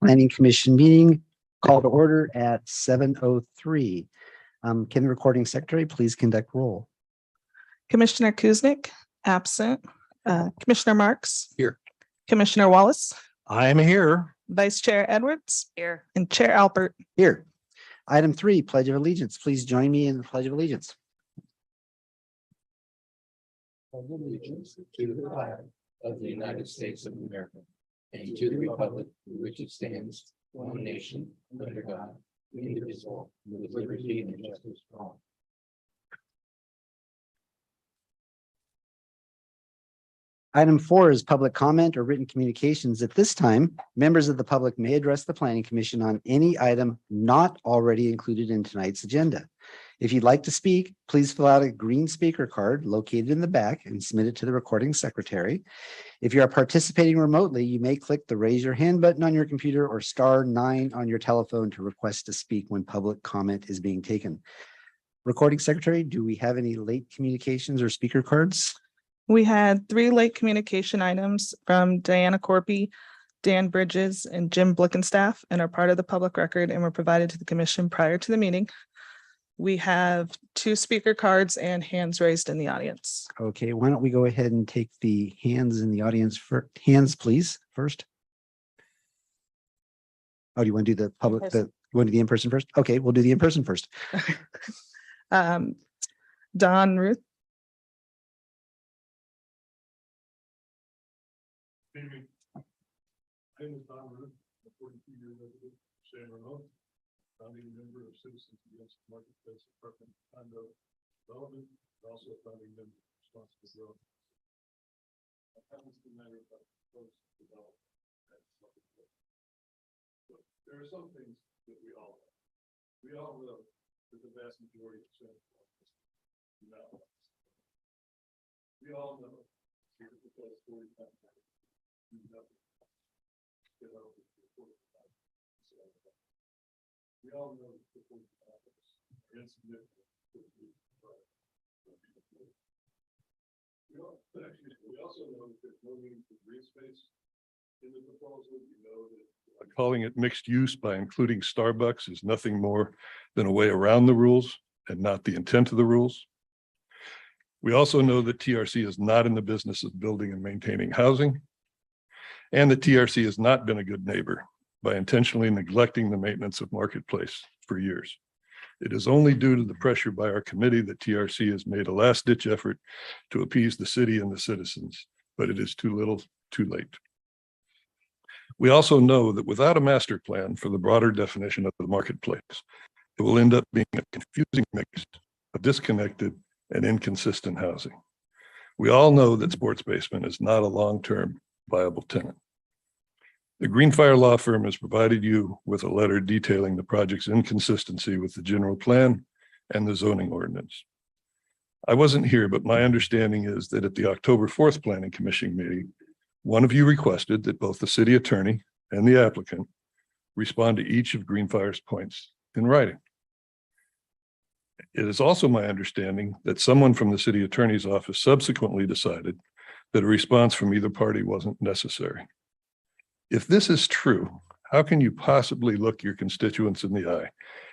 Planning Commission meeting call to order at 7:03. Can the recording secretary please conduct roll? Commissioner Kuznick, absent. Commissioner Marks. Here. Commissioner Wallace, I am here. Vice Chair Edwards. Here. And Chair Alpert. Here. Item 3, Pledge of Allegiance. Please join me in the Pledge of Allegiance. Pledge allegiance to the flag of the United States of America and to the republic for which it stands, one nation, under God, indivisible, with liberty and justice for all. Item 4 is public comment or written communications. At this time, members of the public may address the Planning Commission on any item not already included in tonight's agenda. If you'd like to speak, please fill out a green speaker card located in the back and submit it to the recording secretary. If you are participating remotely, you may click the raise your hand button on your computer or *9 on your telephone to request to speak when public comment is being taken. Recording secretary, do we have any late communications or speaker cards? We had 3 late communication items from Diana Corpy, Dan Bridges, and Jim Blickenstaff, and are part of the public record and were provided to the commission prior to the meeting. We have 2 speaker cards and hands raised in the audience. Okay, why don't we go ahead and take the hands in the audience for hands, please, first. Oh, do you want to do the public, you want to do the in-person first? Okay, we'll do the in-person first. Don Ruth. My name is Don Ruth, a 42-year resident of San Ramon, founding member of Citizens Against Marketplace Apartment Condo Development, and also a founding member of Responsible Growth. I happens to matter about proposed development at Marketplace. But there are some things that we all know. We all know that the vast majority of San Ramon do not want this. We all know that the proposed 45 we all know that the are insignificant. We also know that there's no need for green space in the proposal. We know that calling it mixed use by including Starbucks is nothing more than a way around the rules and not the intent of the rules. We also know that TRC is not in the business of building and maintaining housing, and that TRC has not been a good neighbor by intentionally neglecting the maintenance of Marketplace for years. It is only due to the pressure by our committee that TRC has made a last-ditch effort to appease the city and the citizens, but it is too little, too late. We also know that without a master plan for the broader definition of the Marketplace, it will end up being a confusing mix of disconnected and inconsistent housing. We all know that Sports Basement is not a long-term viable tenant. The Greenfire Law Firm has provided you with a letter detailing the project's inconsistency with the general plan and the zoning ordinance. I wasn't here, but my understanding is that at the October 4th Planning Commission meeting, one of you requested that both the city attorney and the applicant respond to each of Greenfire's points in writing. It is also my understanding that someone from the city attorney's office subsequently decided that a response from either party wasn't necessary. If this is true, how can you possibly look your constituents in the eye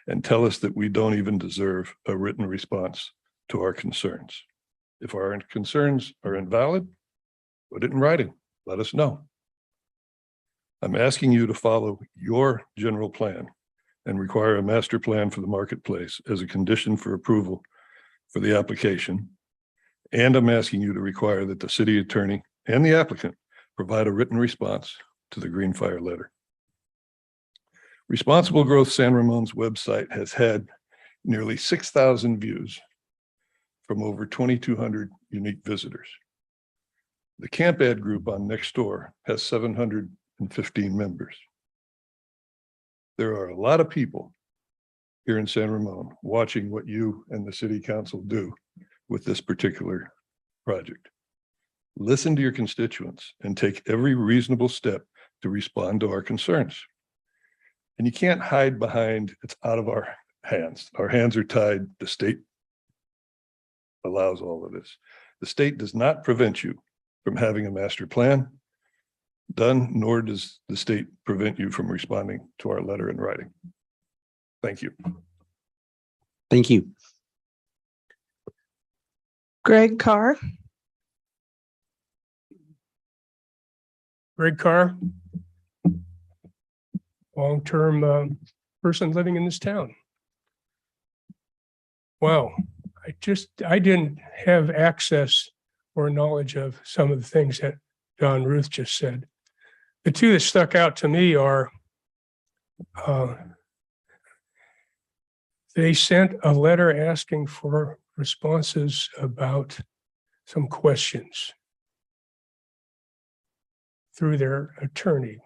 and tell us that we don't even deserve a written response to our concerns? If our concerns are invalid, put it in writing. Let us know. I'm asking you to follow your general plan and require a master plan for the Marketplace as a condition for approval for the application. And I'm asking you to require that the city attorney and the applicant provide a written response to the Greenfire letter. Responsible Growth San Ramon's website has had nearly 6,000 views from over 2,200 unique visitors. The Camp Ad group on Nextdoor has 715 members. There are a lot of people here in San Ramon watching what you and the city council do with this particular project. Listen to your constituents and take every reasonable step to respond to our concerns. And you can't hide behind, it's out of our hands. Our hands are tied. The state allows all of this. The state does not prevent you from having a master plan. done, nor does the state prevent you from responding to our letter in writing. Thank you. Thank you. Greg Carr, Greg Carr, long-term person living in this town. Wow, I didn't have access or knowledge of some of the things that Don Ruth just said. The two that stuck out to me are they sent a letter asking for responses about some questions through their attorney.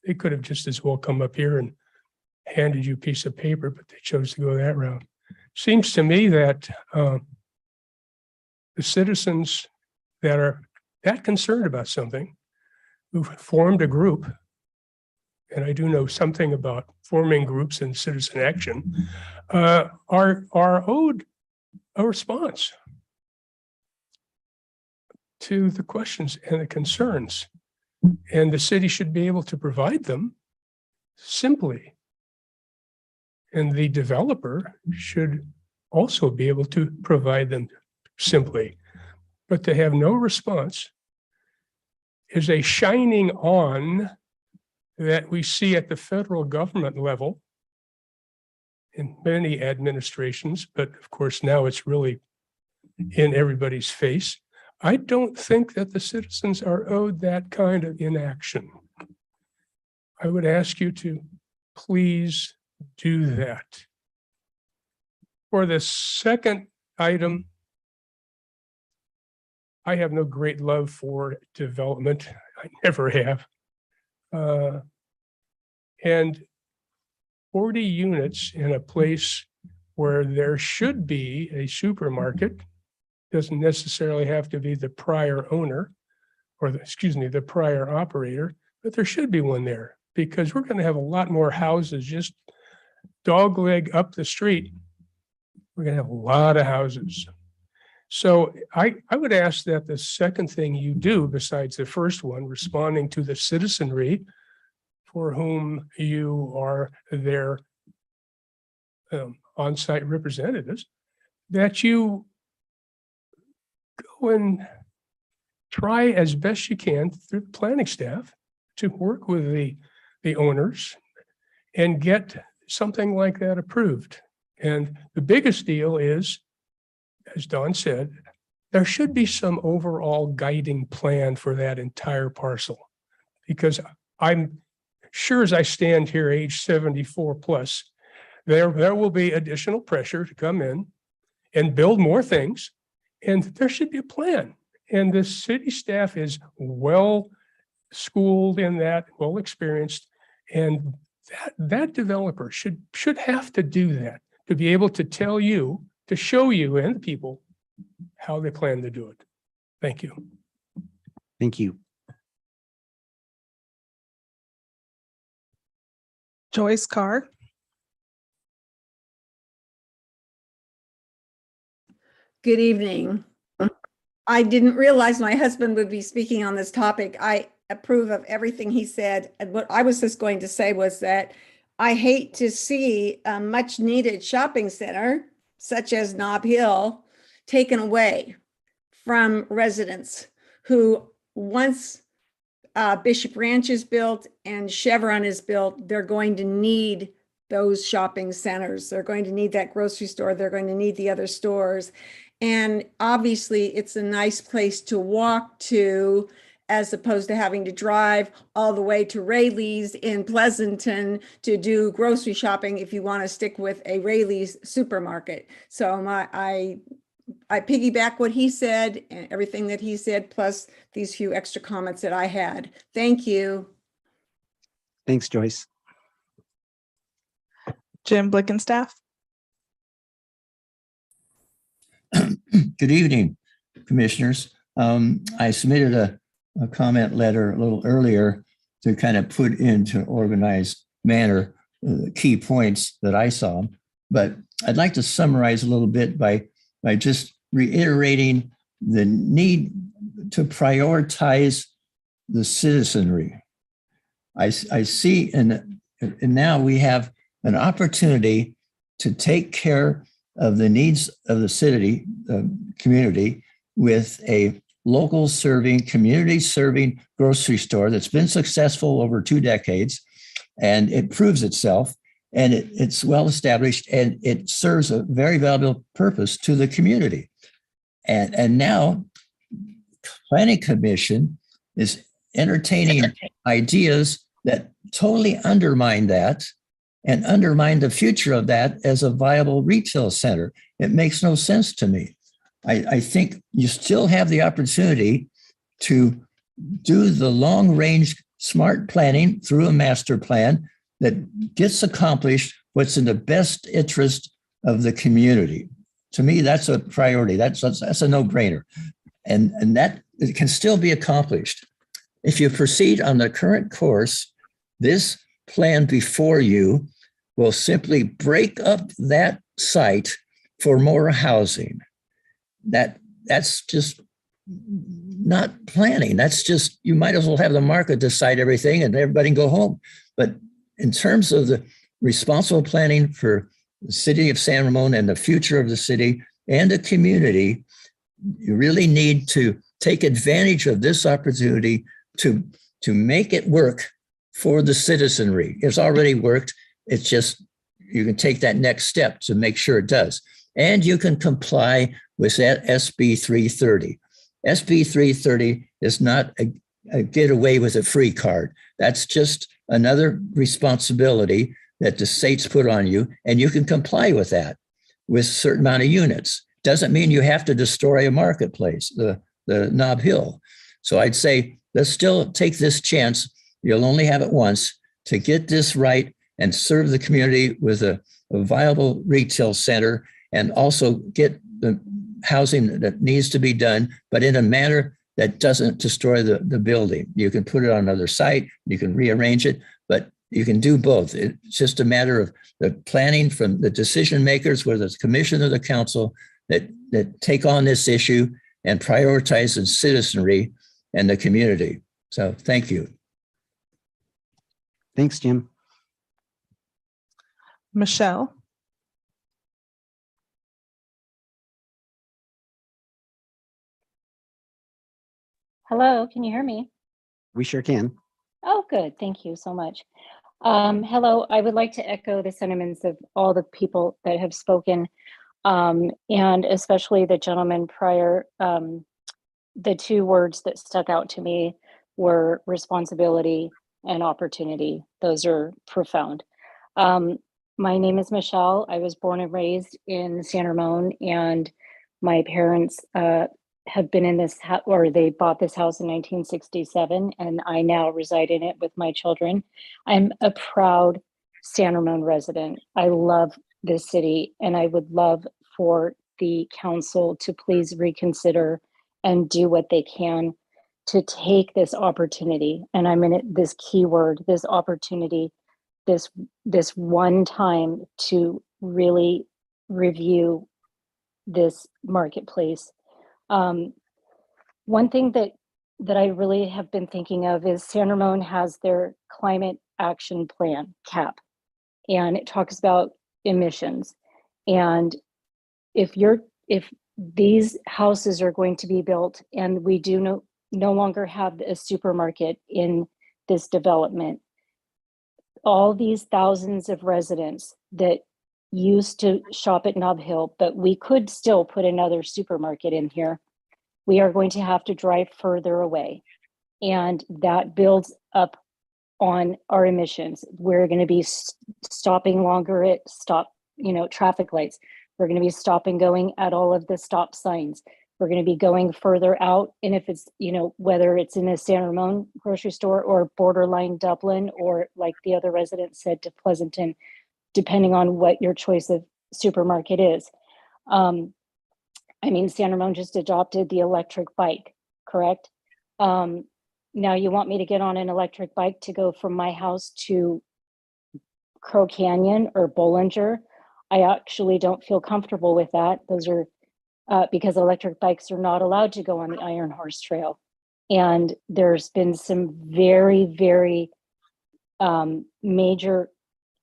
They could have just as well come up here and handed you a piece of paper, but they chose to go that route. Seems to me that the citizens that are that concerned about something, who formed a group, and I do know something about forming groups and citizen action, are owed a response to the questions and the concerns. And the city should be able to provide them simply. And the developer should also be able to provide them simply. But to have no response is a shining on that we see at the federal government level in many administrations, but of course now it's really in everybody's face. I don't think that the citizens are owed that kind of inaction. I would ask you to please do that. For the second item, I have no great love for development. I never have. And 40 units in a place where there should be a supermarket doesn't necessarily have to be the prior owner or the prior operator, but there should be one there because we're going to have a lot more houses just dogleg up the street. We're going to have a lot of houses. So I would ask that the second thing you do besides the first one, responding to the citizenry for whom you are their on-site representatives, that you go and try as best you can through the planning staff to work with the owners and get something like that approved. And the biggest deal is, as Don said, there should be some overall guiding plan for that entire parcel. Because I'm sure as I stand here, age 74 plus, there will be additional pressure to come in and build more things. And there should be a plan. And the city staff is well schooled in that, well experienced. And that developer should have to do that, to be able to tell you, to show you and the people how they plan to do it. Thank you. Thank you. Joyce Carr, Good evening. I didn't realize my husband would be speaking on this topic. I approve of everything he said. And what I was just going to say was that I hate to see a much needed shopping center such as Nob Hill taken away from residents who once Bishop Ranch is built and Chevron is built, they're going to need those shopping centers. They're going to need that grocery store. They're going to need the other stores. And obviously it's a nice place to walk to as opposed to having to drive all the way to Rayleigh's in Pleasanton to do grocery shopping if you want to stick with a Rayleigh's supermarket. So I piggyback what he said and everything that he said, plus these few extra comments that I had. Thank you. Thanks, Joyce. Jim Blickenstaff. Good evening, commissioners. I submitted a comment letter a little earlier to kind of put into an organized manner the key points that I saw. But I'd like to summarize a little bit by just reiterating the need to prioritize the citizenry. I see, and now we have an opportunity to take care of the needs of the city, community, with a local serving, community serving grocery store that's been successful over 2 decades, and it proves itself, and it's well established, and it serves a very valuable purpose to the community. And now Planning Commission is entertaining ideas that totally undermine that and undermine the future of that as a viable retail center. It makes no sense to me. I think you still have the opportunity to do the long range smart planning through a master plan that gets accomplished what's in the best interest of the community. To me, that's a priority. That's a no-brainer. And that it can still be accomplished. If you proceed on the current course, this plan before you will simply break up that site for more housing. That's just not planning. That's just, you might as well have the market decide everything and everybody can go home. But in terms of the responsible planning for the city of San Ramon and the future of the city and the community, you really need to take advantage of this opportunity to make it work for the citizenry. It's already worked. It's just, you can take that next step to make sure it does. And you can comply with that SB 330. SB 330 is not a get away with a free card. That's just another responsibility that the states put on you, and you can comply with that with a certain amount of units. Doesn't mean you have to destroy a marketplace, the Nob Hill. So I'd say, let's still take this chance. You'll only have it once to get this right and serve the community with a viable retail center, and also get the housing that needs to be done, but in a manner that doesn't destroy the building. You can put it on another site, you can rearrange it, but you can do both. It's just a matter of the planning from the decision makers, whether it's commission or the council, that take on this issue and prioritize the citizenry and the community. So thank you. Thanks, Jim. Michelle, Hello, can you hear me? We sure can. Oh, good. Thank you so much. Hello, I would like to echo the sentiments of all the people that have spoken, and especially the gentleman prior. The 2 words that stuck out to me were responsibility and opportunity. Those are profound. My name is Michelle. I was born and raised in San Ramon, and my parents have been in this house, or they bought this house in 1967, and I now reside in it with my children. I'm a proud San Ramon resident. I love this city, and I would love for the council to please reconsider and do what they can to take this opportunity. And I'm in it, this keyword, this opportunity, this one time to really review this marketplace. One thing that I really have been thinking of is San Ramon has their climate action plan, CAP, and it talks about emissions. And if these houses are going to be built and we do no longer have a supermarket in this development, all these thousands of residents that used to shop at Nob Hill, but we could still put another supermarket in here, we are going to have to drive further away. And that builds up on our emissions. We're going to be stopping longer at traffic lights. We're going to be stopping going at all of the stop signs. We're going to be going further out. And if it's, whether it's in a San Ramon grocery store or borderline Dublin, or like the other resident said, to Pleasanton, depending on what your choice of supermarket is. San Ramon just adopted the electric bike, correct? Now you want me to get on an electric bike to go from my house to Crow Canyon or Bollinger? I actually don't feel comfortable with that. Those are because electric bikes are not allowed to go on the Iron Horse Trail. And there's been some very, very major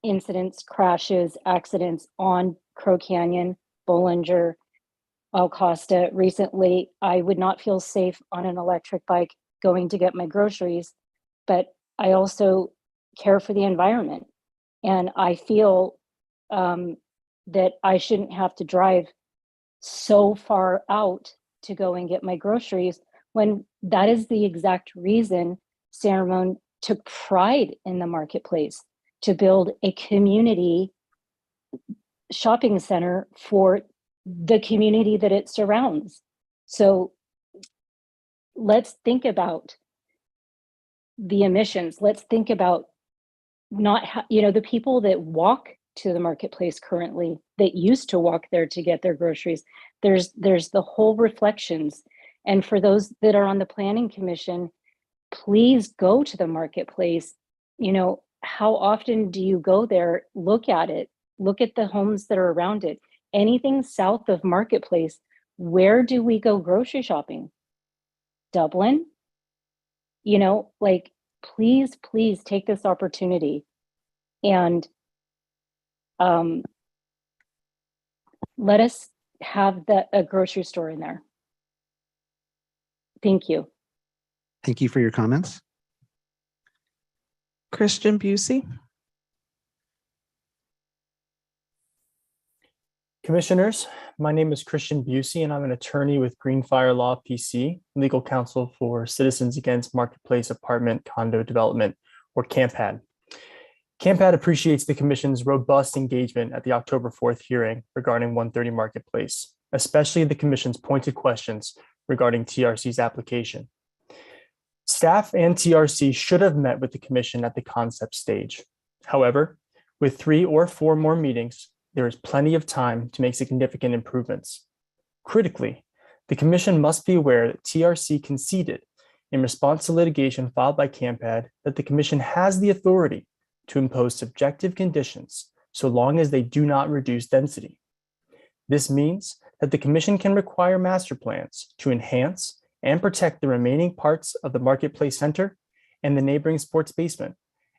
incidents, crashes, accidents on Crow Canyon, Bollinger, Costa. Recently, I would not feel safe on an electric bike going to get my groceries, but I also care for the environment. And I feel that I shouldn't have to drive so far out to go and get my groceries, when that is the exact reason San Ramon took pride in the marketplace, to build a community shopping center for the community that it surrounds. So let's think about the emissions. Let's think about not, the people that walk to the marketplace currently, that used to walk there to get their groceries. There's the whole reflections. And for those that are on the planning commission, please go to the marketplace. How often do you go there? Look at it. Look at the homes that are around it. Anything south of Marketplace, where do we go grocery shopping? Dublin? Please take this opportunity and let us have a grocery store in there. Thank you. Thank you for your comments. Christian Busey. Commissioners, my name is Christian Busey, and I'm an attorney with Greenfire Law PC, legal counsel for Citizens Against Marketplace Apartment Condo Development, or CAMPAD. CAMPAD appreciates the Commission's robust engagement at the October 4th hearing regarding 130 Marketplace, especially the Commission's pointed questions regarding TRC's application. Staff and TRC should have met with the Commission at the concept stage. However, with 3 or 4 more meetings, there is plenty of time to make significant improvements. Critically, the Commission must be aware that TRC conceded in response to litigation filed by CAMPAD that the Commission has the authority to impose subjective conditions so long as they do not reduce density. This means that the Commission can require master plans to enhance and protect the remaining parts of the Marketplace Center and the neighboring sports basement,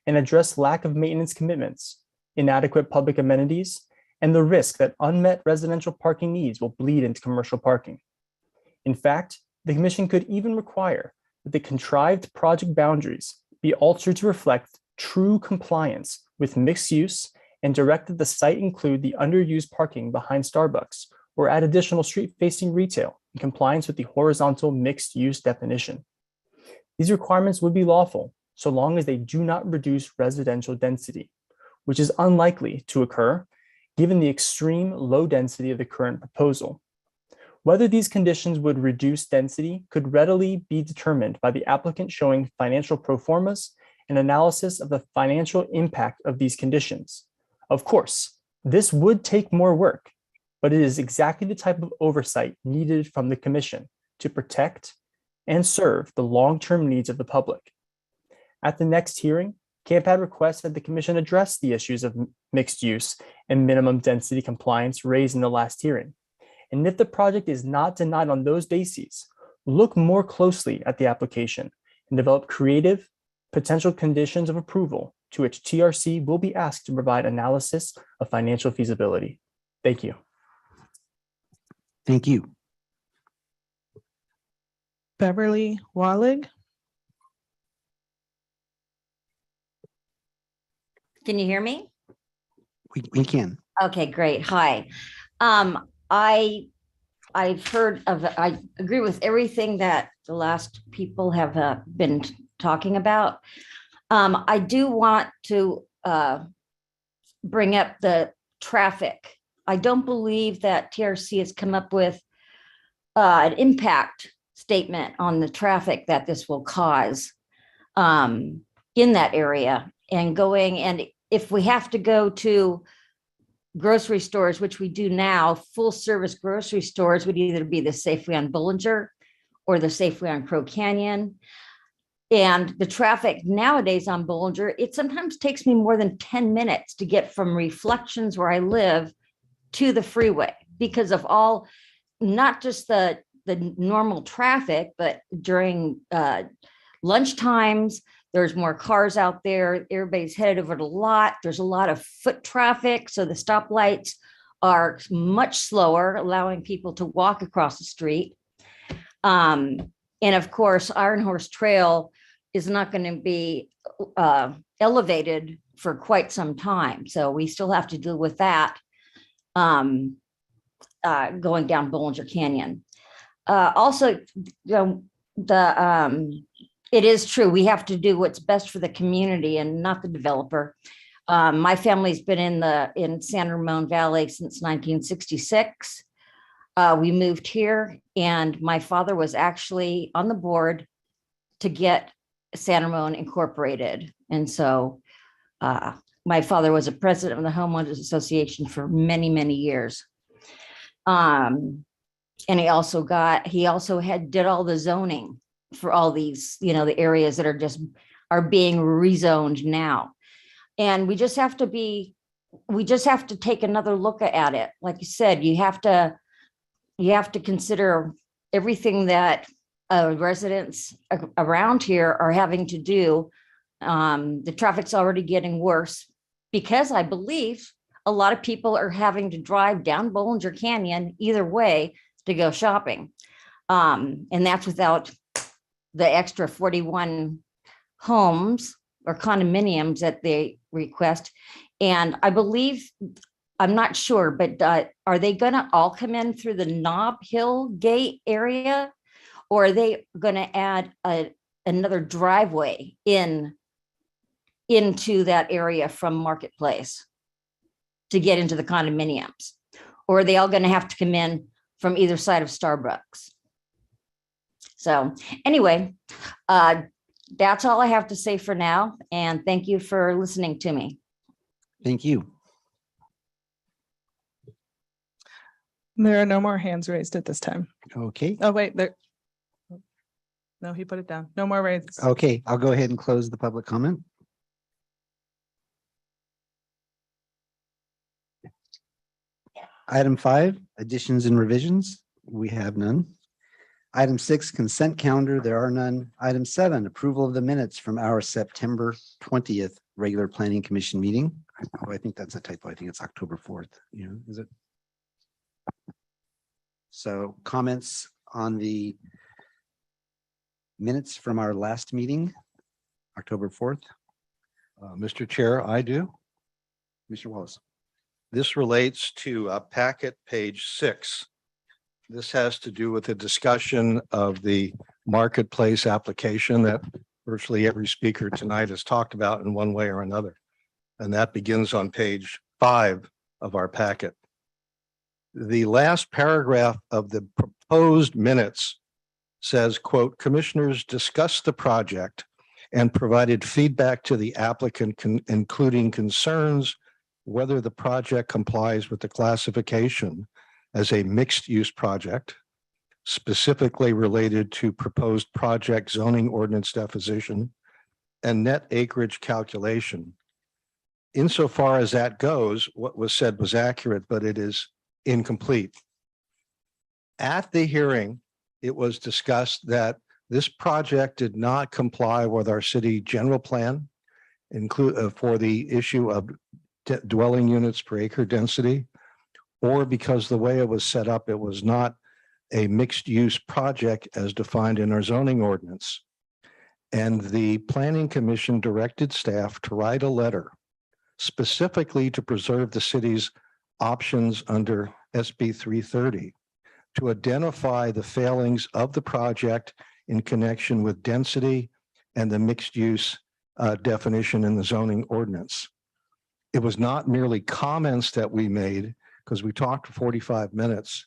and address lack of maintenance commitments, inadequate public amenities, and the risk that unmet residential parking needs will bleed into commercial parking. In fact, the Commission could even require that the contrived project boundaries be altered to reflect true compliance with mixed use, and direct that the site include the underused parking behind Starbucks, or add additional street-facing retail in compliance with the horizontal mixed-use definition. These requirements would be lawful so long as they do not reduce residential density, which is unlikely to occur given the extreme low density of the current proposal. Whether these conditions would reduce density could readily be determined by the applicant showing financial pro formas and analysis of the financial impact of these conditions. Of course, this would take more work, but it is exactly the type of oversight needed from the Commission to protect and serve the long-term needs of the public. At the next hearing, CAMPAD requests that the Commission address the issues of mixed use and minimum density compliance raised in the last hearing. And if the project is not denied on those bases, look more closely at the application and develop creative potential conditions of approval to which TRC will be asked to provide analysis of financial feasibility. Thank you. Thank you. Beverly Wallig. Can you hear me? We can. Okay, great. Hi. I've heard of, I agree with everything that the last people have been talking about. I do want to bring up the traffic. I don't believe that TRC has come up with an impact statement on the traffic that this will cause in that area, and if we have to go to grocery stores, which we do now, full service grocery stores would either be the Safeway on Bollinger or the Safeway on Crow Canyon. And the traffic nowadays on Bollinger, it sometimes takes me more than 10 minutes to get from Reflections, where I live, to the freeway, because of not just the the normal traffic, but during lunch times, there's more cars out there. Everybody's headed over to the lot. There's a lot of foot traffic. So the stoplights are much slower, allowing people to walk across the street. And of course, Iron Horse Trail is not going to be elevated for quite some time. So we still have to deal with that going down Bollinger Canyon. Also, it is true, we have to do what's best for the community and not the developer. My family's been in San Ramon Valley since 1966. We moved here, and my father was actually on the board to get San Ramon incorporated. And so my father was a president of the Homeowners Association for many, many years. And he also did all the zoning for all these, the areas that are being rezoned now. And we just have to take another look at it. Like you said, you have to consider everything that residents around here are having to do. The traffic's already getting worse because I believe a lot of people are having to drive down Bollinger Canyon either way to go shopping. And that's without the extra 41 homes or condominiums that they request. And I believe, I'm not sure, but are they going to all come in through the Nob Hill Gate area? Or are they going to add another driveway into that area from Marketplace to get into the condominiums? Or are they all going to have to come in from either side of Starbucks? So anyway, that's all I have to say for now. And thank you for listening to me. Thank you. There are no more hands raised at this time. Okay. Oh, wait, there. No, he put it down. No more raised. Okay, I'll go ahead and close the public comment. Item 5, additions and revisions. We have none. Item 6, consent calendar. There are none. Item 7, approval of the minutes from our September 20th regular planning commission meeting. Oh, I think that's a typo. I think it's October 4th. Is it? So comments on the minutes from our last meeting, October 4th. Mr. Chair, I do. Mr. Wallace. This relates to packet page 6. This has to do with the discussion of the marketplace application that virtually every speaker tonight has talked about in one way or another. And that begins on page 5 of our packet. The last paragraph of the proposed minutes says, quote, commissioners discussed the project and provided feedback to the applicant, including concerns whether the project complies with the classification as a mixed-use project, specifically related to proposed project zoning ordinance deposition and net acreage calculation. Insofar as that goes, what was said was accurate, but it is incomplete. At the hearing, it was discussed that this project did not comply with our city general plan, for the issue of dwelling units per acre density, or because the way it was set up, it was not a mixed use project as defined in our zoning ordinance. And the Planning Commission directed staff to write a letter specifically to preserve the city's options under SB 330 to identify the failings of the project in connection with density and the mixed use definition in the zoning ordinance. It was not merely comments that we made, because we talked for 45 minutes,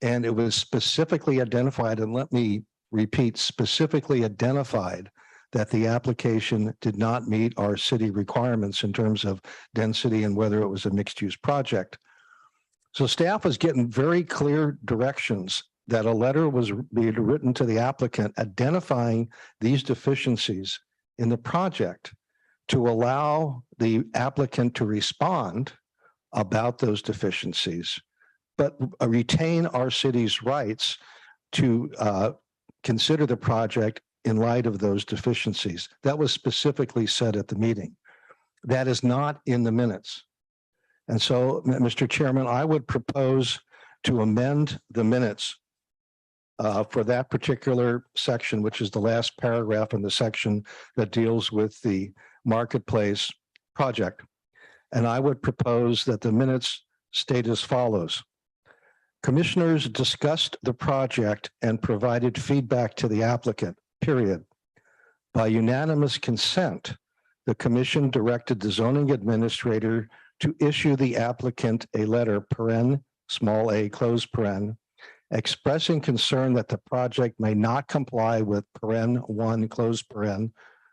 and it was specifically identified, and let me repeat, specifically identified that the application did not meet our city requirements in terms of density and whether it was a mixed use project. So staff was getting very clear directions that a letter was being written to the applicant identifying these deficiencies in the project to allow the applicant to respond about those deficiencies, but retain our city's rights to consider the project in light of those deficiencies. That was specifically said at the meeting. That is not in the minutes. And so, Mr. Chairman, I would propose to amend the minutes for that particular section, which is the last paragraph in the section that deals with the marketplace project. And I would propose that the minutes state as follows. Commissioners discussed the project and provided feedback to the applicant, period. By unanimous consent, the commission directed the zoning administrator to issue the applicant a letter, paren, small a, close paren, expressing concern that the project may not comply with paren 1, close paren,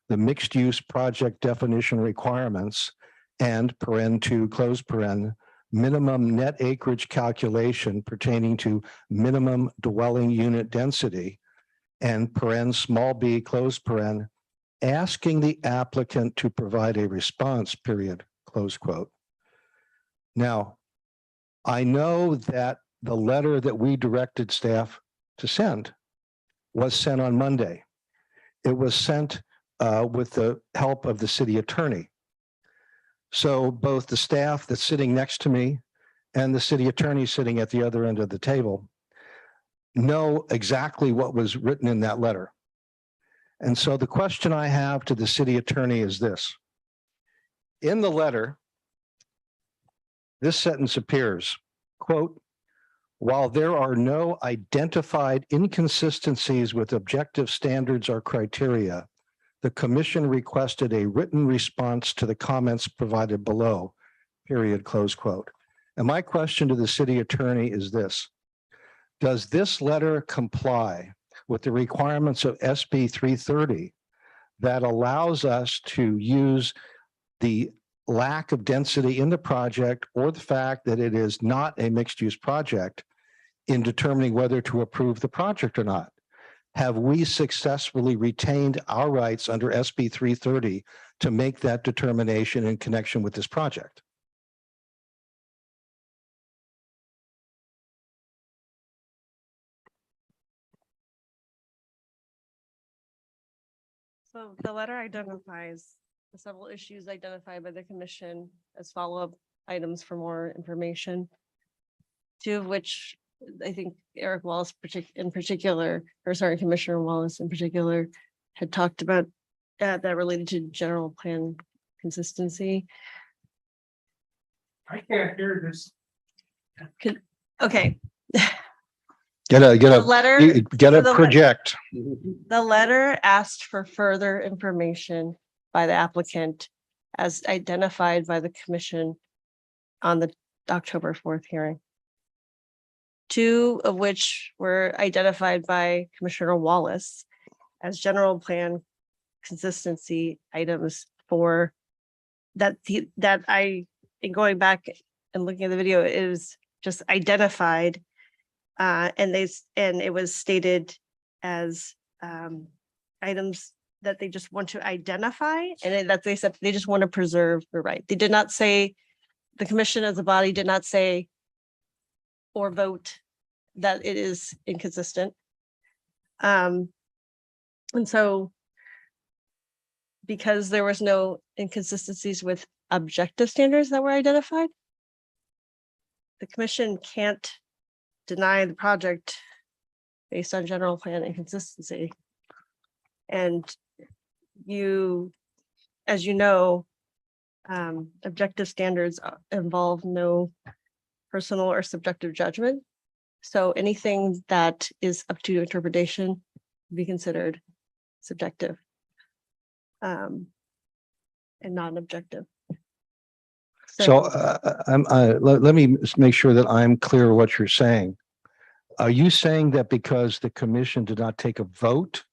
the mixed-use project definition requirements, and paren 2, close paren, minimum net acreage calculation pertaining to minimum dwelling unit density, and paren small b, close paren, asking the applicant to provide a response, period, close quote. Now, I know that the letter that we directed staff to send was sent on Monday. It was sent with the help of the city attorney. So both the staff that's sitting next to me and the city attorney sitting at the other end of the table know exactly what was written in that letter. And so the question I have to the city attorney is this. In the letter, this sentence appears, quote, while there are no identified inconsistencies with objective standards or criteria, the commission requested a written response to the comments provided below, period, close quote. And my question to the city attorney is this. Does this letter comply with the requirements of SB 330 that allows us to use the lack of density in the project or the fact that it is not a mixed-use project in determining whether to approve the project or not? Have we successfully retained our rights under SB 330 to make that determination in connection with this project? So the letter identifies the several issues identified by the commission as follow-up items for more information. Two of which I think Eric Wallace Commissioner Wallace in particular had talked about that related to general plan consistency. I can't hear this. Okay, Get the letter. a project. The letter asked for further information by the applicant as identified by the commission on the October 4th hearing. Two of which were identified by Commissioner Wallace as general plan consistency items for that in going back and looking at the video, it was just identified and it was stated as items that they just want to identify and that they said they just want to preserve the right. They did not say, the commission as a body did not say or vote that it is inconsistent. And so because there was no inconsistencies with objective standards that were identified, the commission can't deny the project based on general plan inconsistency. And as you know, objective standards involve no personal or subjective judgment. So anything that is up to interpretation would be considered subjective and non-objective. So let me make sure that I'm clear what you're saying. Are you saying that because the commission did not take a vote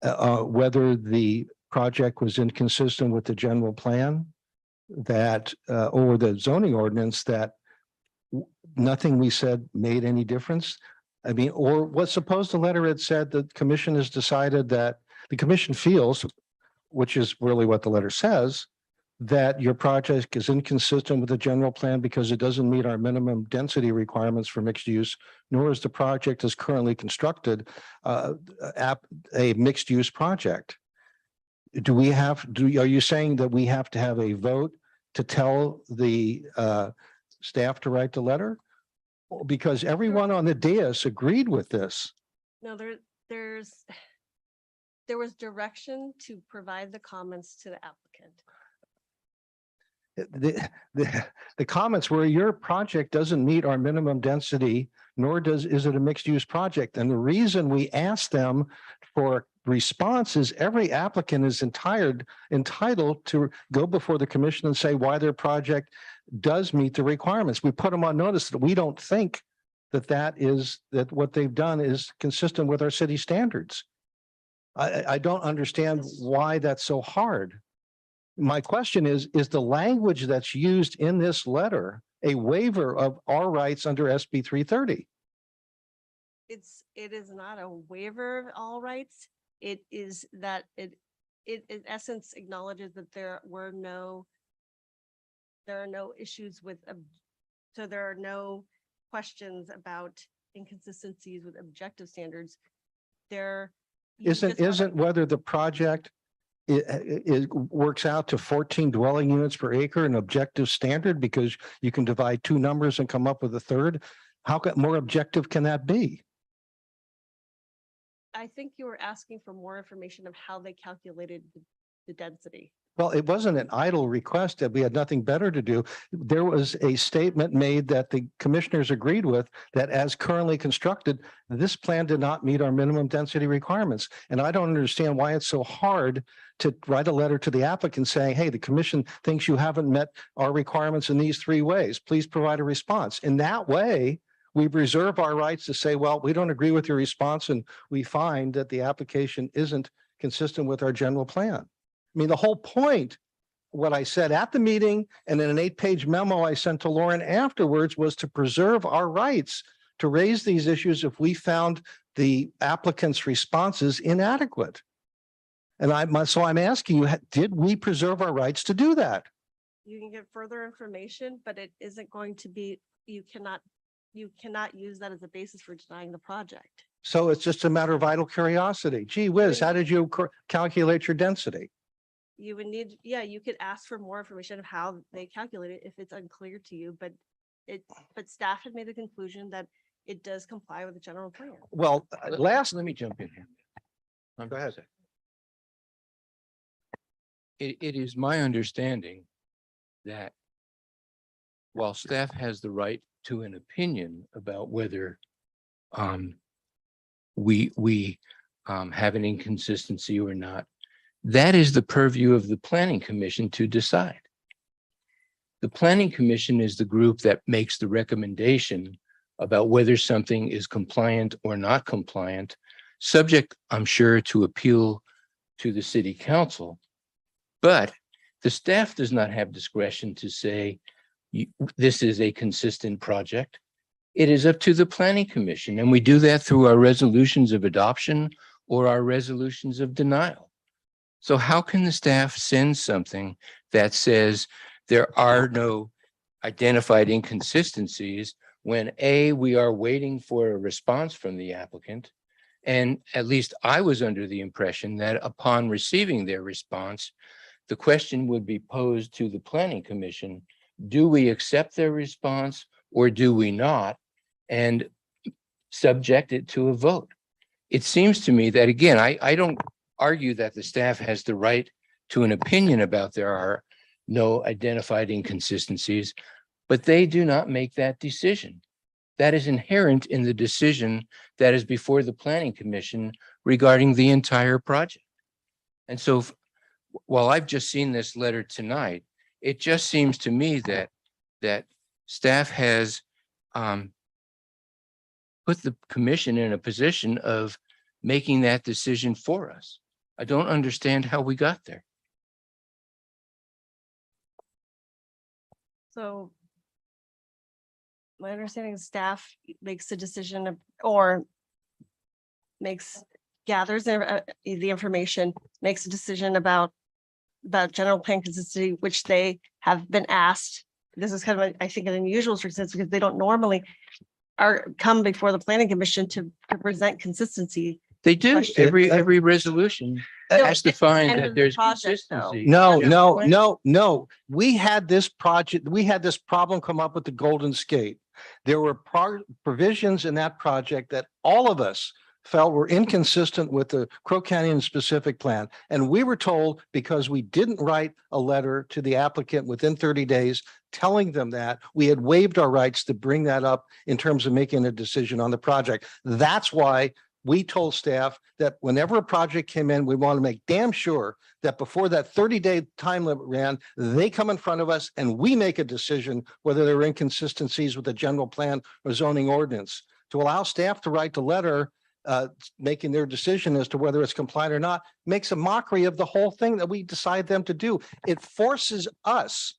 whether the project was inconsistent with the general plan that or the zoning ordinance, that nothing we said made any difference? I mean, or what, suppose the letter had said that the commission has decided that the commission feels, which is really what the letter says, that your project is inconsistent with the general plan because it doesn't meet our minimum density requirements for mixed use, nor is the project as currently constructed a mixed use project. Are you saying that we have to have a vote to tell the staff to write the letter? Because everyone on the dais agreed with this. No, there was direction to provide the comments to the applicant. The comments were your project doesn't meet our minimum density, nor is it a mixed use project. And the reason we asked them for response is every applicant is entitled to go before the commission and say why their project does meet the requirements. We put them on notice that we don't think that what they've done is consistent with our city standards. I don't understand why that's so hard. My question is the language that's used in this letter a waiver of our rights under SB 330? It is not a waiver of all rights. It is that it in essence acknowledges that there are no issues with, so there are no questions about inconsistencies with objective standards. Isn't whether the project it works out to 14 dwelling units per acre an objective standard because you can divide two numbers and come up with a third? How more objective can that be? I think you were asking for more information of how they calculated the density. Well, it wasn't an idle request that we had nothing better to do. There was a statement made that the commissioners agreed with that as currently constructed, this plan did not meet our minimum density requirements. And I don't understand why it's so hard to write a letter to the applicant saying, hey, the commission thinks you haven't met our requirements in these three ways. Please provide a response. In that way, we reserve our rights to say, well, we don't agree with your response and we find that the application isn't consistent with our general plan. I mean, the whole point, what I said at the meeting and in an 8-page memo I sent to Lauren afterwards was to preserve our rights to raise these issues if we found the applicant's responses inadequate. And so I'm asking you, did we preserve our rights to do that? You can get further information, but it isn't going to be, you cannot use that as a basis for denying the project. So it's just a matter of idle curiosity. Gee whiz, how did you calculate your density? You would need, yeah, you could ask for more information of how they calculate it if it's unclear to you, but staff had made the conclusion that it does comply with the general plan. Well, Let me jump in here. Go ahead. It is my understanding that while staff has the right to an opinion about whether we have an inconsistency or not, that is the purview of the Planning Commission to decide. The Planning Commission is the group that makes the recommendation about whether something is compliant or not compliant, subject, I'm sure, to appeal to the City Council. But the staff does not have discretion to say, this is a consistent project. It is up to the Planning Commission, and we do that through our resolutions of adoption or our resolutions of denial. So how can the staff send something that says there are no identified inconsistencies when A, we are waiting for a response from the applicant, and at least I was under the impression that upon receiving their response, the question would be posed to the Planning Commission, do we accept their response or do we not, and subject it to a vote? It seems to me that, again, I don't argue that the staff has the right to an opinion about there are no identified inconsistencies, but they do not make that decision. That is inherent in the decision that is before the Planning Commission regarding the entire project. And so while I've just seen this letter tonight, it just seems to me that staff has put the commission in a position of making that decision for us. I don't understand how we got there. So my understanding is staff makes the decision gathers the information, makes a decision about about general plan consistency, which they have been asked. This is kind of, I think, an unusual circumstance because they don't normally come before the planning commission to present consistency. They do. Question. Every resolution No, has to it's the find end that of the there's project, though. consistency. No, Yeah. no, no, no. We had this project, we had this problem come up with the Golden Skate. There were provisions in that project that all of us felt were inconsistent with the Crow Canyon specific plan. And we were told, because we didn't write a letter to the applicant within 30 days telling them that, we had waived our rights to bring that up in terms of making a decision on the project. That's why we told staff that whenever a project came in, we want to make damn sure that before that 30-day time limit ran, they come in front of us and we make a decision whether there are inconsistencies with the general plan or zoning ordinance. To allow staff to write the letter making their decision as to whether it's compliant or not makes a mockery of the whole thing that we decide them to do. It forces us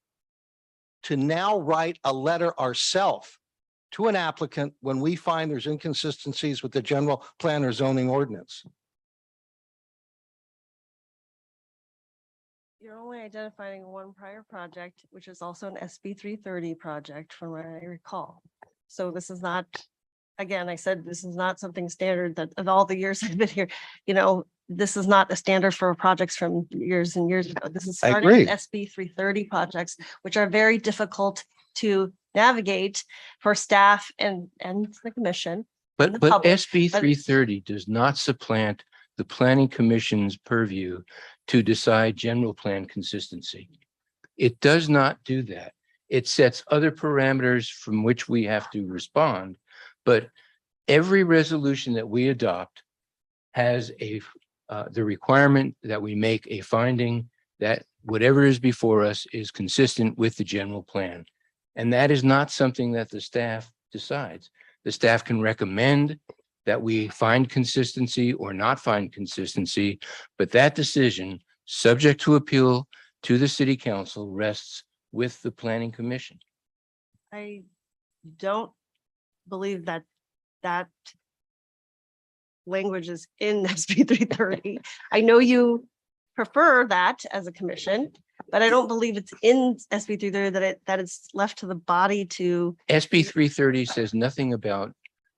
to now write a letter ourselves to an applicant when we find there's inconsistencies with the general plan or zoning ordinance. You're only identifying one prior project, which is also an SB 330 project from what I recall. So this is not, again, I said, this is not something standard that of all the years I've been here, this is not a standard for projects from years and years ago. This is I starting with agree. SB 330 projects, which are very difficult to navigate for staff and the commission. But the public, SB but- 330 does not supplant the planning commission's purview to decide general plan consistency. It does not do that. It sets other parameters from which we have to respond. But every resolution that we adopt has the requirement that we make a finding that whatever is before us is consistent with the general plan. And that is not something that the staff decides. The staff can recommend that we find consistency or not find consistency, but that decision, subject to appeal to the city council, rests with the planning commission. I don't believe that language is in SB 330. I know you prefer that as a commission, but I don't believe it's in SB 330 that it's left to the body to. SB 330 says nothing about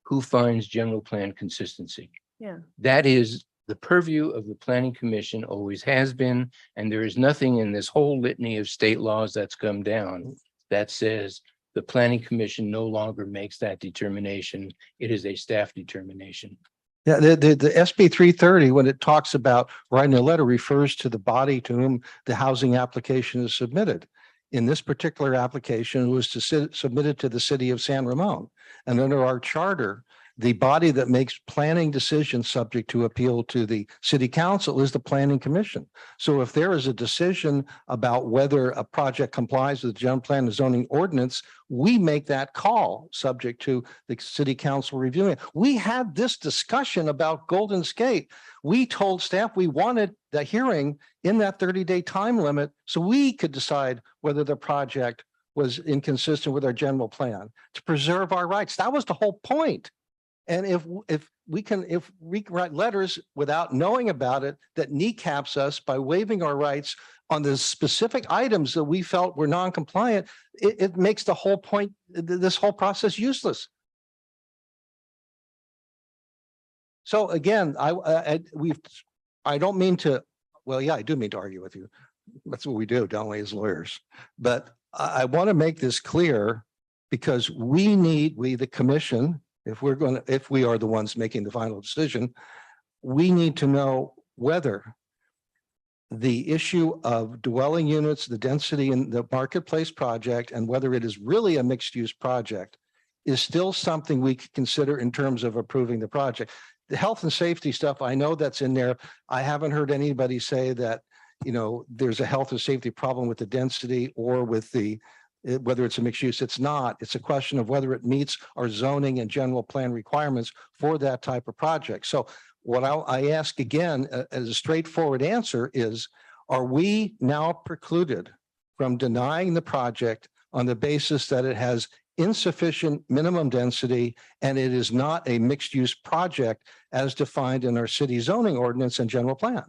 who finds general plan consistency. Yeah. That is the purview of the planning commission, always has been, and there is nothing in this whole litany of state laws that's come down that says the planning commission no longer makes that determination. It is a staff determination. Yeah, the SB 330, when it talks about writing a letter, refers to the body to whom the housing application is submitted. In this particular application, it was submitted to the city of San Ramon. And under our charter, the body that makes planning decisions subject to appeal to the city council is the planning commission. So if there is a decision about whether a project complies with the general plan and zoning ordinance, we make that call subject to the city council reviewing it. We had this discussion about Golden Skate. We told staff we wanted the hearing in that 30-day time limit so we could decide whether the project was inconsistent with our general plan to preserve our rights. That was the whole point. And if we can write letters without knowing about it, that kneecaps us by waiving our rights on the specific items that we felt were non-compliant, it makes the whole point, this whole process useless. So again, I don't mean to, well, yeah, I do mean to argue with you. That's what we do, don't we, as lawyers? But I want to make this clear because we, the commission, if we are the ones making the final decision, we need to know whether the issue of dwelling units, the density in the marketplace project, and whether it is really a mixed use project is still something we could consider in terms of approving the project. The health and safety stuff, I know that's in there. I haven't heard anybody say that, there's a health and safety problem with the density or with whether it's a mixed use. It's not. It's a question of whether it meets our zoning and general plan requirements for that type of project. So what I ask again, as a straightforward answer is, are we now precluded from denying the project on the basis that it has insufficient minimum density and it is not a mixed use project as defined in our city zoning ordinance and general plan?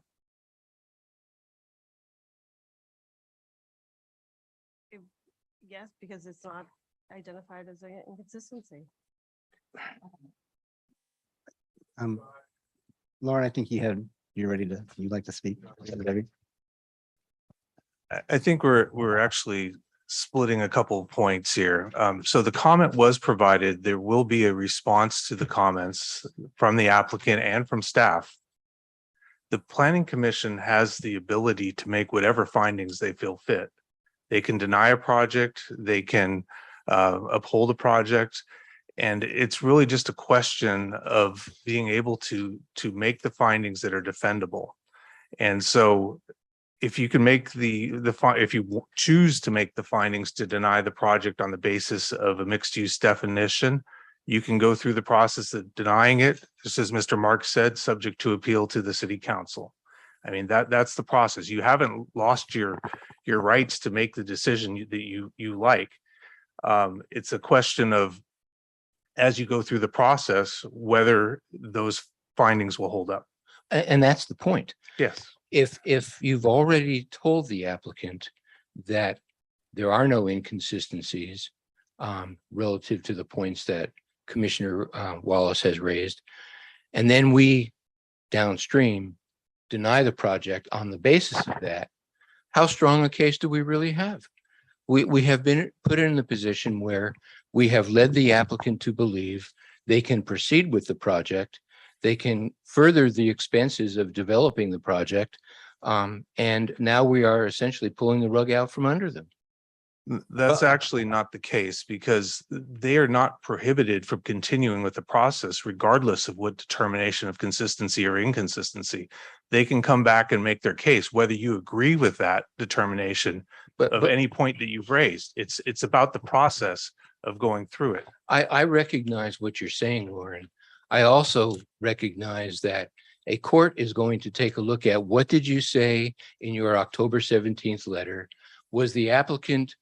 Yes, because it's not identified as an inconsistency. Lauren, I think you're ready to, you'd like to speak. Debbie? I think we're actually splitting a couple of points here. So the comment was provided. There will be a response to the comments from the applicant and from staff. The planning commission has the ability to make whatever findings they feel fit. They can deny a project, they can uphold a project. And it's really just a question of being able to make the findings that are defendable. And so if you can make if you choose to make the findings to deny the project on the basis of a mixed use definition, you can go through the process of denying it, just as Mr. Marks said, subject to appeal to the city council. I mean, that's the process. You haven't lost your rights to make the decision that you like. It's a question of, as you go through the process, whether those findings will hold up. And that's the point. Yes. If you've already told the applicant that there are no inconsistencies relative to the points that Commissioner Wallace has raised, and then we downstream deny the project on the basis of that, how strong a case do we really have? We have been put in the position where we have led the applicant to believe they can proceed with the project. They can further the expenses of developing the project. And now we are essentially pulling the rug out from under them. That's actually not the case, because they are not prohibited from continuing with the process regardless of what determination of consistency or inconsistency. They can come back and make their case, whether you agree with that determination of any point that you've raised. It's about the process of going through it. I recognize what you're saying, Lauren. I also recognize that a court is going to take a look at what did you say in your October 17th letter? Was the applicant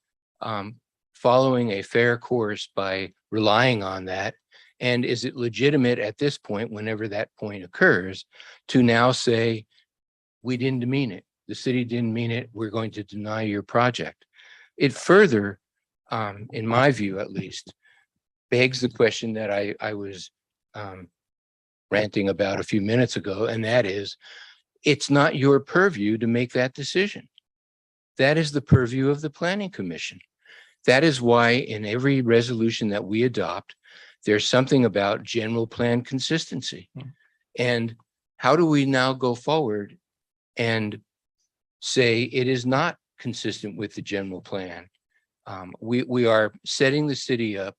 following a fair course by relying on that? And is it legitimate at this point, whenever that point occurs, to now say, we didn't mean it, the city didn't mean it, we're going to deny your project? It further, in my view at least, begs the question that I was ranting about a few minutes ago, and that is, it's not your purview to make that decision. That is the purview of the Planning Commission. That is why in every resolution that we adopt, there's something about general plan consistency. And how do we now go forward and say it is not consistent with the general plan? We are setting the city up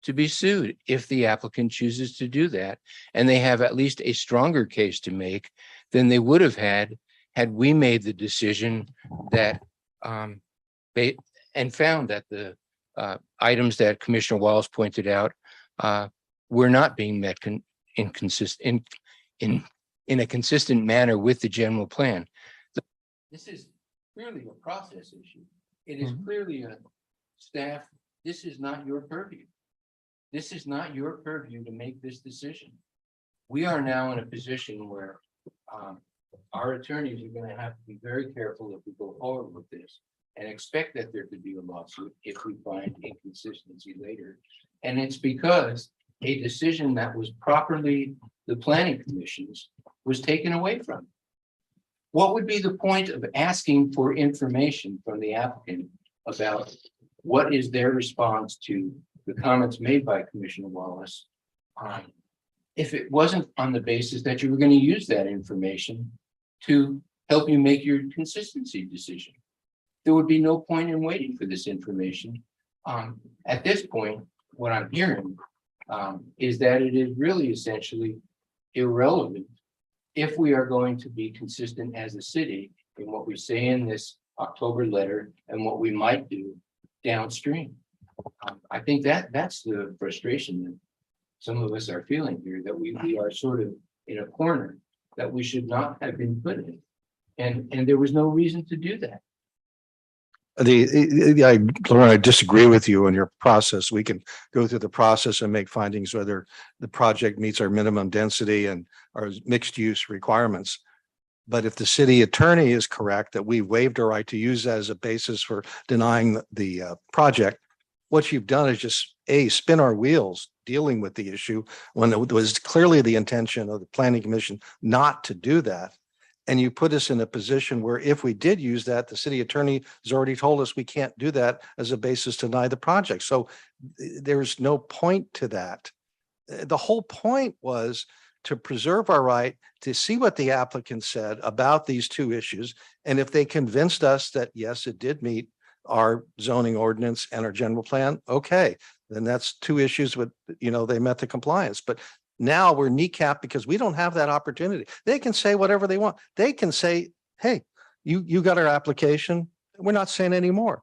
to be sued if the applicant chooses to do that. And they have at least a stronger case to make than they would have had we made the decision that and found that the items that Commissioner Wallace pointed out were not being met in a consistent manner with the general plan. This is clearly a process issue. It is clearly a staff. This is not your purview. This is not your purview to make this decision. We are now in a position where our attorneys are going to have to be very careful if we go forward with this and expect that there could be a lawsuit if we find inconsistency later. And it's because a decision that was properly the Planning Commission's was taken away from it. What would be the point of asking for information from the applicant about what is their response to the comments made by Commissioner Wallace if it wasn't on the basis that you were going to use that information to help you make your consistency decision? There would be no point in waiting for this information. At this point, what I'm hearing is that it is really essentially irrelevant if we are going to be consistent as a city in what we say in this October letter and what we might do downstream. I think that's the frustration that some of us are feeling here, that we are sort of in a corner that we should not have been put in. And there was no reason to do that. I disagree with you on your process. We can go through the process and make findings whether the project meets our minimum density and our mixed use requirements. But if the city attorney is correct that we waived our right to use that as a basis for denying the project, what you've done is just spin our wheels dealing with the issue when it was clearly the intention of the planning commission not to do that. And you put us in a position where if we did use that, the city attorney has already told us we can't do that as a basis to deny the project. So there's no point to that. The whole point was to preserve our right to see what the applicant said about these two issues. And if they convinced us that, yes, it did meet our zoning ordinance and our general plan, okay, then that's two issues with, they met the compliance. But now we're kneecapped because we don't have that opportunity. They can say whatever they want. They can say, hey, you got our application. We're not saying anymore.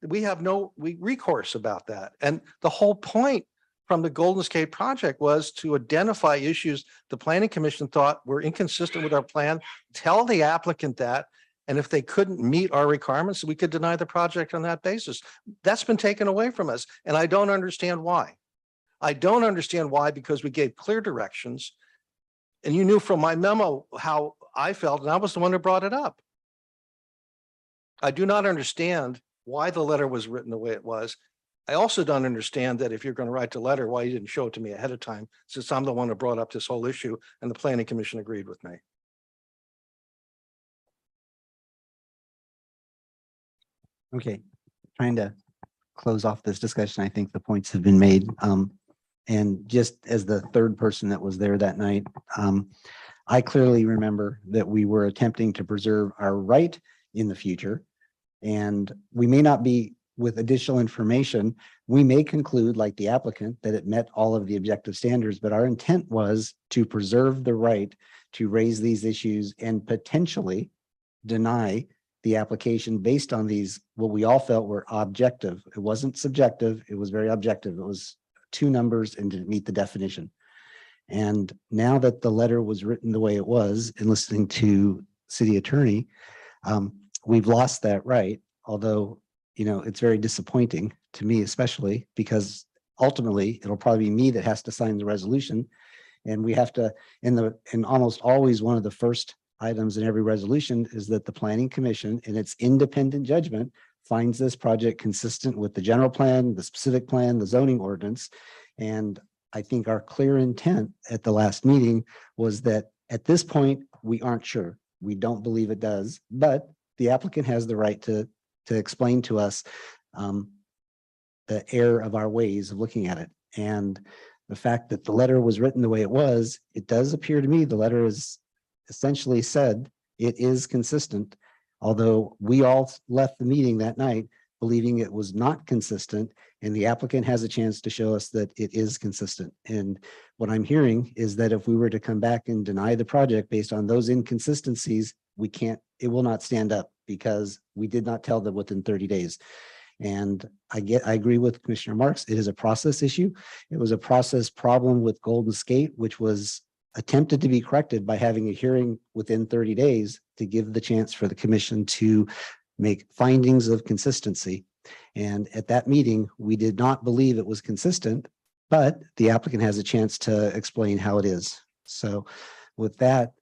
We have no recourse about that. And the whole point from the Golden Skate project was to identify issues the planning commission thought were inconsistent with our plan, tell the applicant that, and if they couldn't meet our requirements, we could deny the project on that basis. That's been taken away from us, and I don't understand why. I don't understand why, because we gave clear directions, and you knew from my memo how I felt, and I was the one who brought it up. I do not understand why the letter was written the way it was. I also don't understand that if you're going to write the letter, why you didn't show it to me ahead of time, since I'm the one who brought up this whole issue and the planning commission agreed with me. Okay, trying to close off this discussion. I think the points have been made. And just as the third person that was there that night, I clearly remember that we were attempting to preserve our right in the future. And we may not be, with additional information, we may conclude, like the applicant, that it met all of the objective standards, but our intent was to preserve the right to raise these issues and potentially deny the application based on these, what we all felt were objective. It wasn't subjective, it was very objective. It was two numbers and didn't meet the definition. And now that the letter was written the way it was, and listening to city attorney, we've lost that right, although it's very disappointing to me, especially because ultimately it'll probably be me that has to sign the resolution. And we have to, and almost always one of the first items in every resolution is that the planning commission, in its independent judgment, finds this project consistent with the general plan, the specific plan, the zoning ordinance. And I think our clear intent at the last meeting was that at this point, we aren't sure. We don't believe it does, but the applicant has the right to explain to us the error of our ways of looking at it. And the fact that the letter was written the way it was, it does appear to me the letter is essentially said it is consistent, although we all left the meeting that night believing it was not consistent, and the applicant has a chance to show us that it is consistent. And what I'm hearing is that if we were to come back and deny the project based on those inconsistencies, it will not stand up because we did not tell them within 30 days. And I agree with Commissioner Marks. It is a process issue. It was a process problem with Golden Skate, which was attempted to be corrected by having a hearing within 30 days to give the chance for the commission to make findings of consistency. And at that meeting, we did not believe it was consistent, but the applicant has a chance to explain how it is. So with that,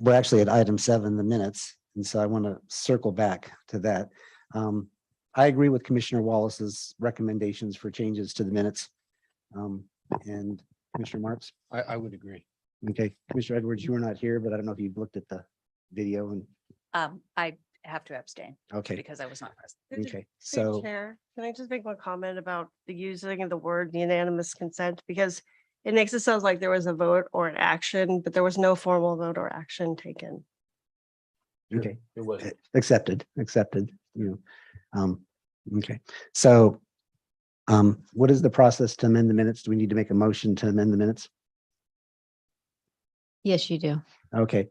we're actually at item 7, the minutes. And so I want to circle back to that. I agree with Commissioner Wallace's recommendations for changes to the minutes. And Commissioner Marks? I would agree. Okay, Commissioner Edwards, you were not here, but I don't know if you've looked at the video and, I have to abstain okay, because I was not present. okay. Through So, Chair, can I just make one comment about the using of the word unanimous consent? Because it makes it sound like there was a vote or an action, but there was no formal vote or action taken. okay, It was. accepted, okay. So, what is the process to amend the minutes? Do we need to make a motion to amend the minutes? Yes, you do. Okay,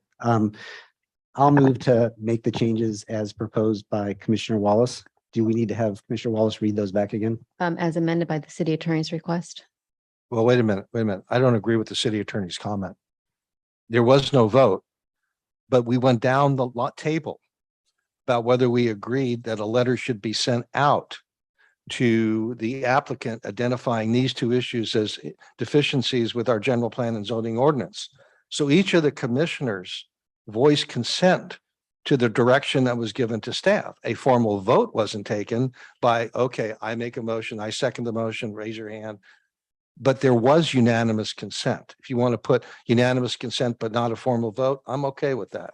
I'll move to make the changes as proposed by Commissioner Wallace. Do we need to have Commissioner Wallace read those back again? As amended by the city attorney's request. Well, wait a minute. I don't agree with the city attorney's comment. There was no vote, but we went down the table about whether we agreed that a letter should be sent out to the applicant identifying these two issues as deficiencies with our general plan and zoning ordinance. So each of the commissioners voiced consent to the direction that was given to staff. A formal vote wasn't taken by, okay, I make a motion, I second the motion, raise your hand. But there was unanimous consent. If you want to put unanimous consent, but not a formal vote, I'm okay with that.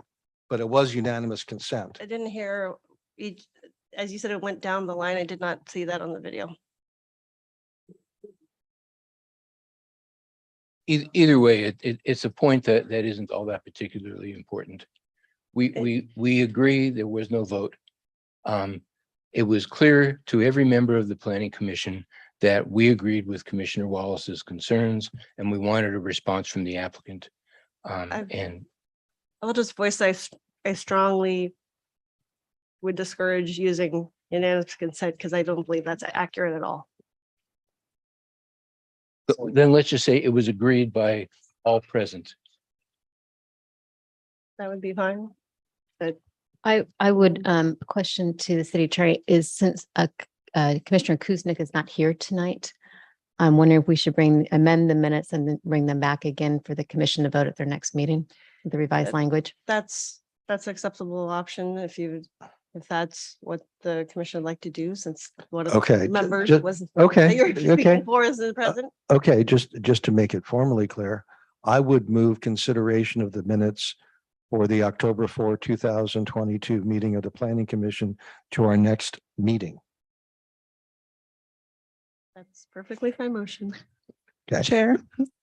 But it was unanimous consent. I didn't hear each, as you said, it went down the line. I did not see that on the video. Either way, it's a point that isn't all that particularly important. We agree there was no vote. It was clear to every member of the planning commission that we agreed with Commissioner Wallace's concerns and we wanted a response from the applicant. And I'll just voice I strongly would discourage using unanimous consent because I don't believe that's accurate at all. then let's just say it was agreed by all present. That would be fine. I would question to the city attorney is since Commissioner Kuznick is not here tonight, I'm wondering if we should amend the minutes and then bring them back again for the commission to vote at their next meeting, with the revised language. That's an acceptable option if that's what the commission would like to do, since one of Okay, the members just- was. okay, that you're okay. speaking for is the president. Okay, just to make it formally clear, I would move consideration of the minutes for the October 4, 2022 meeting of the Planning Commission to our next meeting. That's perfectly fine motion. Okay. Chair.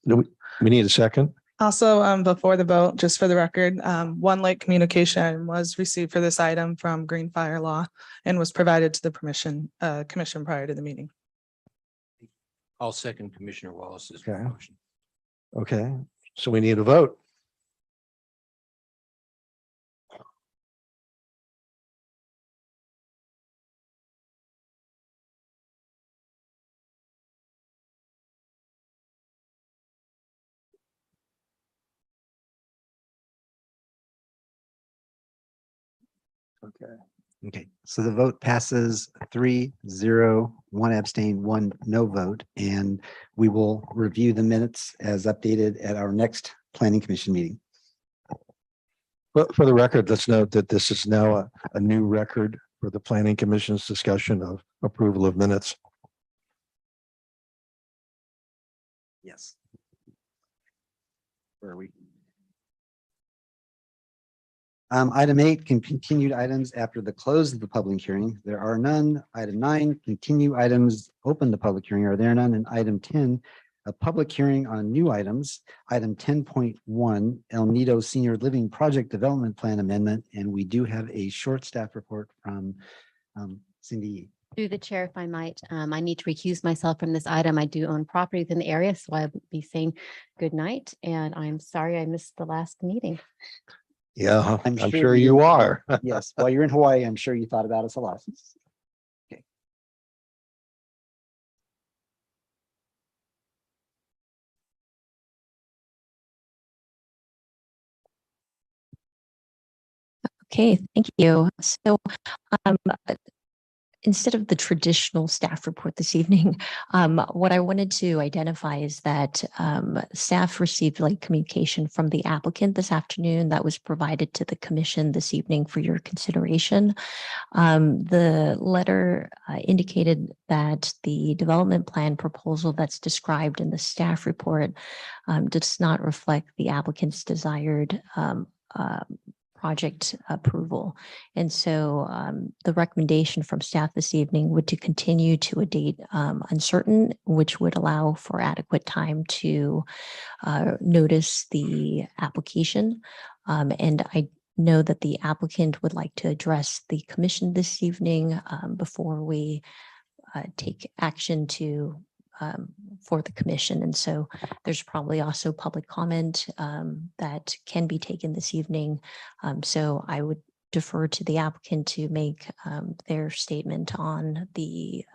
We need a second. Also, before the vote, just for the record, one late communication was received for this item from Green Fire Law and was provided to the commission prior to the meeting. I'll second Commissioner Wallace's Okay. motion. Okay, so we need a vote. Okay. Okay, so the vote passes 3-0, 1 abstain, 1 no vote, and we will review the minutes as updated at our next planning commission meeting. But for the record, let's note that this is now a new record for the Planning Commission's discussion of approval of minutes. Yes. Where are we? Item 8, continued items after the close of the public hearing. There are none. Item 9, continue items open to public hearing. Are there none? And item 10, a public hearing on new items. Item 10.1, El Nido Senior Living Project Development Plan Amendment. And we do have a short staff report from Cindy. Through the chair, if I might, I need to recuse myself from this item. I do own property within the area, so I'll be saying good night. And I'm sorry I missed the last meeting. Yeah, I'm sure sure you- you are. Yes, while you're in Hawaii, I'm sure you thought about us a lot. Okay. Okay, thank you. So instead of the traditional staff report this evening, what I wanted to identify is that staff received late communication from the applicant this afternoon that was provided to the commission this evening for your consideration. The letter indicated that the development plan proposal that's described in the staff report does not reflect the applicant's desired project approval. And so the recommendation from staff this evening would to continue to a date uncertain, which would allow for adequate time to notice the application. And I know that the applicant would like to address the commission this evening before we take action for the commission. And so there's probably also public comment that can be taken this evening. So I would defer to the applicant to make their statement on the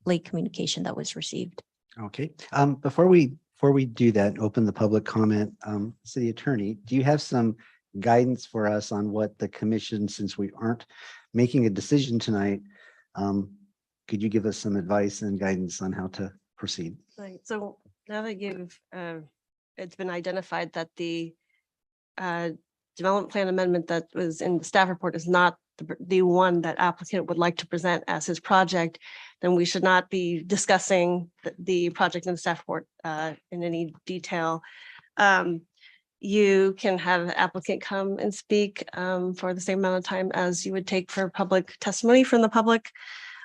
late communication that was received. Okay, before we do that, open the public comment, city attorney, do you have some guidance for us on what the commission, since we aren't making a decision tonight, could you give us some advice and guidance on how to proceed? Right, so now that you've it's been identified that the development plan amendment that was in the staff report is not the one that applicant would like to present as his project, then we should not be discussing the project in the staff report in any detail. You can have the applicant come and speak for the same amount of time as you would take for public testimony from the public.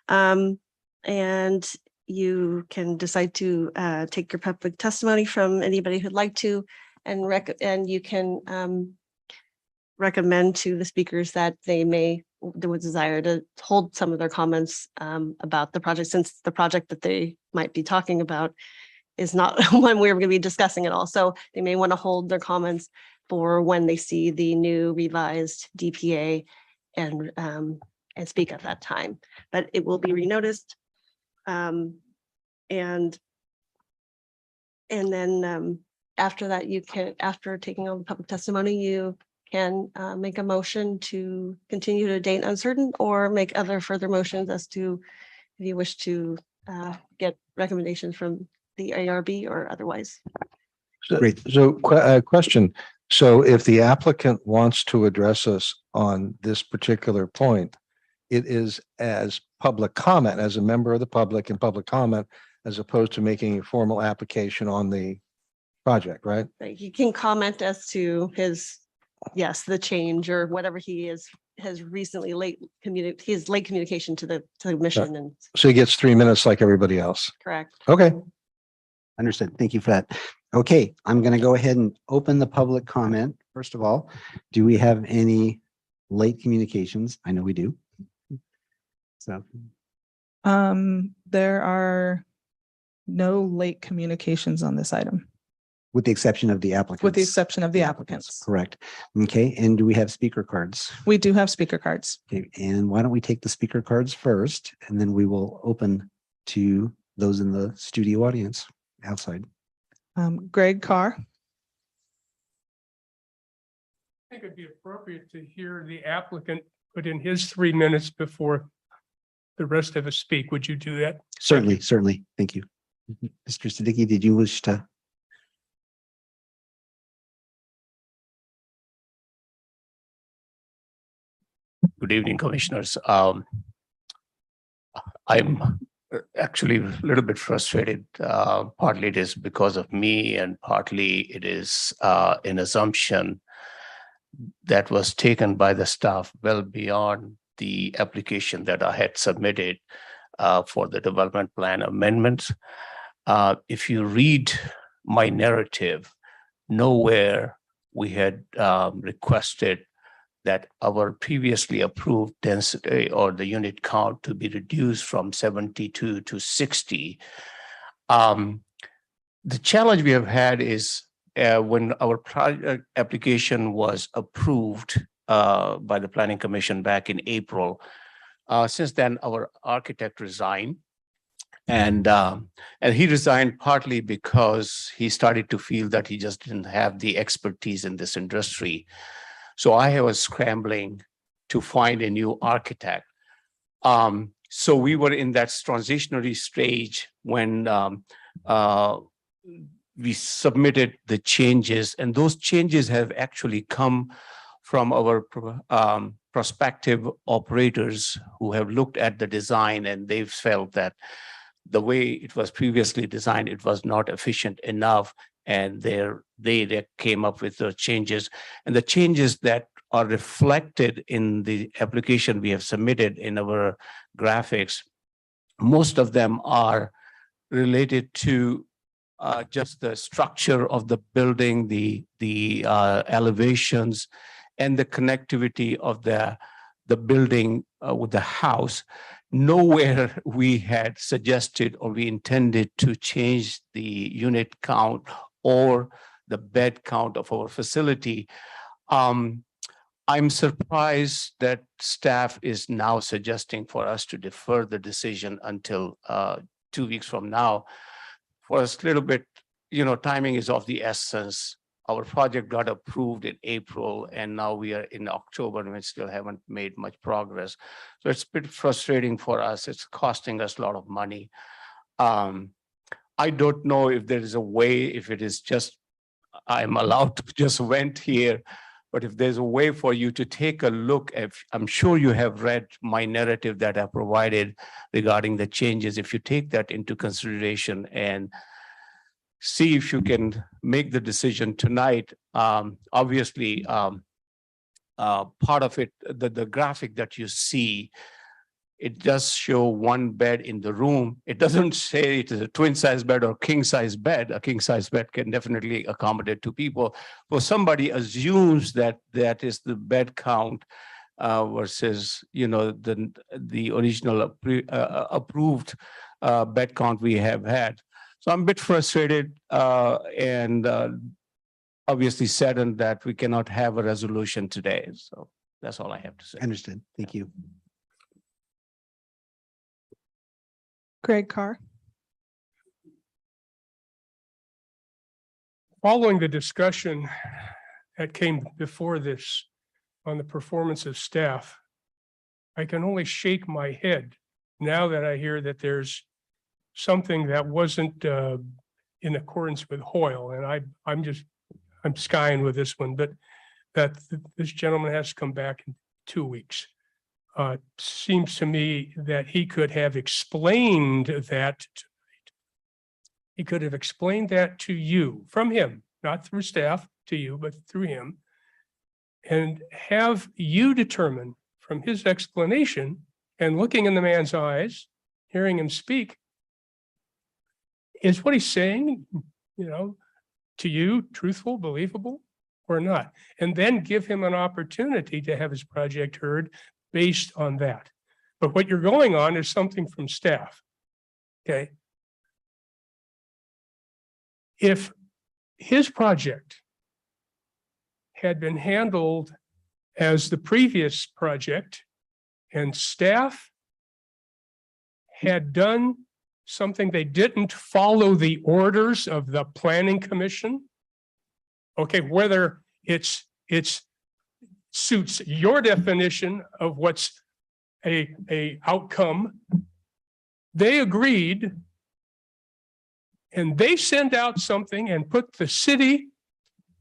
And you can decide to take your public testimony from anybody who'd like to, and you can recommend to the speakers that they would desire to hold some of their comments about the project, since the project that they might be talking about is not one we're going to be discussing at all. So they may want to hold their comments for when they see the new revised DPA and speak at that time. But it will be renoticed. And then after that, you can, after taking all the public testimony, you can make a motion to continue to date uncertain, or make other further motions as to if you wish to get recommendations from the ARB or otherwise. Great. So question. So if the applicant wants to address us on this particular point, it is as public comment, as a member of the public and public comment, as opposed to making a formal application on the project, right? He can comment as to his, yes, the change or whatever he has recently his late communication to the mission, and So he gets 3 minutes like everybody else. correct. Okay. Understood. Thank you for that. Okay, I'm going to go ahead and open the public comment. First of all, do we have any late communications? I know we do. So, There are no late communications on this item, with the exception of the applicants. with the exception of the applicants. Correct. Okay, and do we have speaker cards? We do have speaker cards. Okay, and why don't we take the speaker cards first, and then we will open to those in the studio audience outside. Greg Carr. I think it'd be appropriate to hear the applicant put in his 3 minutes before the rest of us speak. Would you do that? Certainly, certainly. Thank you. Mr. Siddiqui, did you wish to? Good evening, commissioners. I'm actually a little bit frustrated. Partly it is because of me, and partly it is an assumption that was taken by the staff well beyond the application that I had submitted for the development plan amendments. If you read my narrative, nowhere we had requested that our previously approved density or the unit count to be reduced from 72 to 60. The challenge we have had is when our project application was approved by the Planning Commission back in April. Since then, our architect resigned. And he resigned partly because he started to feel that he just didn't have the expertise in this industry. So I was scrambling to find a new architect. So we were in that transitionary stage when we submitted the changes, and those changes have actually come from our prospective operators who have looked at the design, and they've felt that the way it was previously designed, it was not efficient enough. And they came up with the changes, and the changes that are reflected in the application we have submitted in our graphics, most of them are related to just the structure of the building, the elevations, and the connectivity of the building with the house. Nowhere we had suggested or we intended to change the unit count or the bed count of our facility. I'm surprised that staff is now suggesting for us to defer the decision until 2 weeks from now. For us, a little bit, timing is of the essence. Our project got approved in April, and now we are in October, and we still haven't made much progress. So it's a bit frustrating for us. It's costing us a lot of money. I don't know if there is a way, if it is just I'm allowed to just vent here. But if there's a way for you to take a look at, I'm sure you have read my narrative that I provided regarding the changes. If you take that into consideration and see if you can make the decision tonight, obviously, part of it, the graphic that you see, it does show one bed in the room. It doesn't say it is a twin size bed or king size bed. A king size bed can definitely accommodate two people. Well, somebody assumes that that is the bed count versus, you know, the original approved bed count we have had. So I'm a bit frustrated and obviously saddened that we cannot have a resolution today. So that's all I have to say. Understood. Thank you. Greg Carr. Following the discussion that came before this on the performance of staff, I can only shake my head now that I hear that there's something that wasn't in accordance with Hoyle. And I'm skying with this one, but that this gentleman has to come back in 2 weeks. Seems to me that he could have explained that tonight. He could have explained that to you, from him, not through staff to you, but through him, and have you determine from his explanation and looking in the man's eyes, hearing him speak, is what he's saying, you know, to you, truthful, believable, or not? And then give him an opportunity to have his project heard based on that. But what you're going on is something from staff. Okay. If his project had been handled as the previous project and staff had done something, they didn't follow the orders of the planning commission. Okay, whether it's suits your definition of what's a outcome, they agreed and they sent out something and put the city,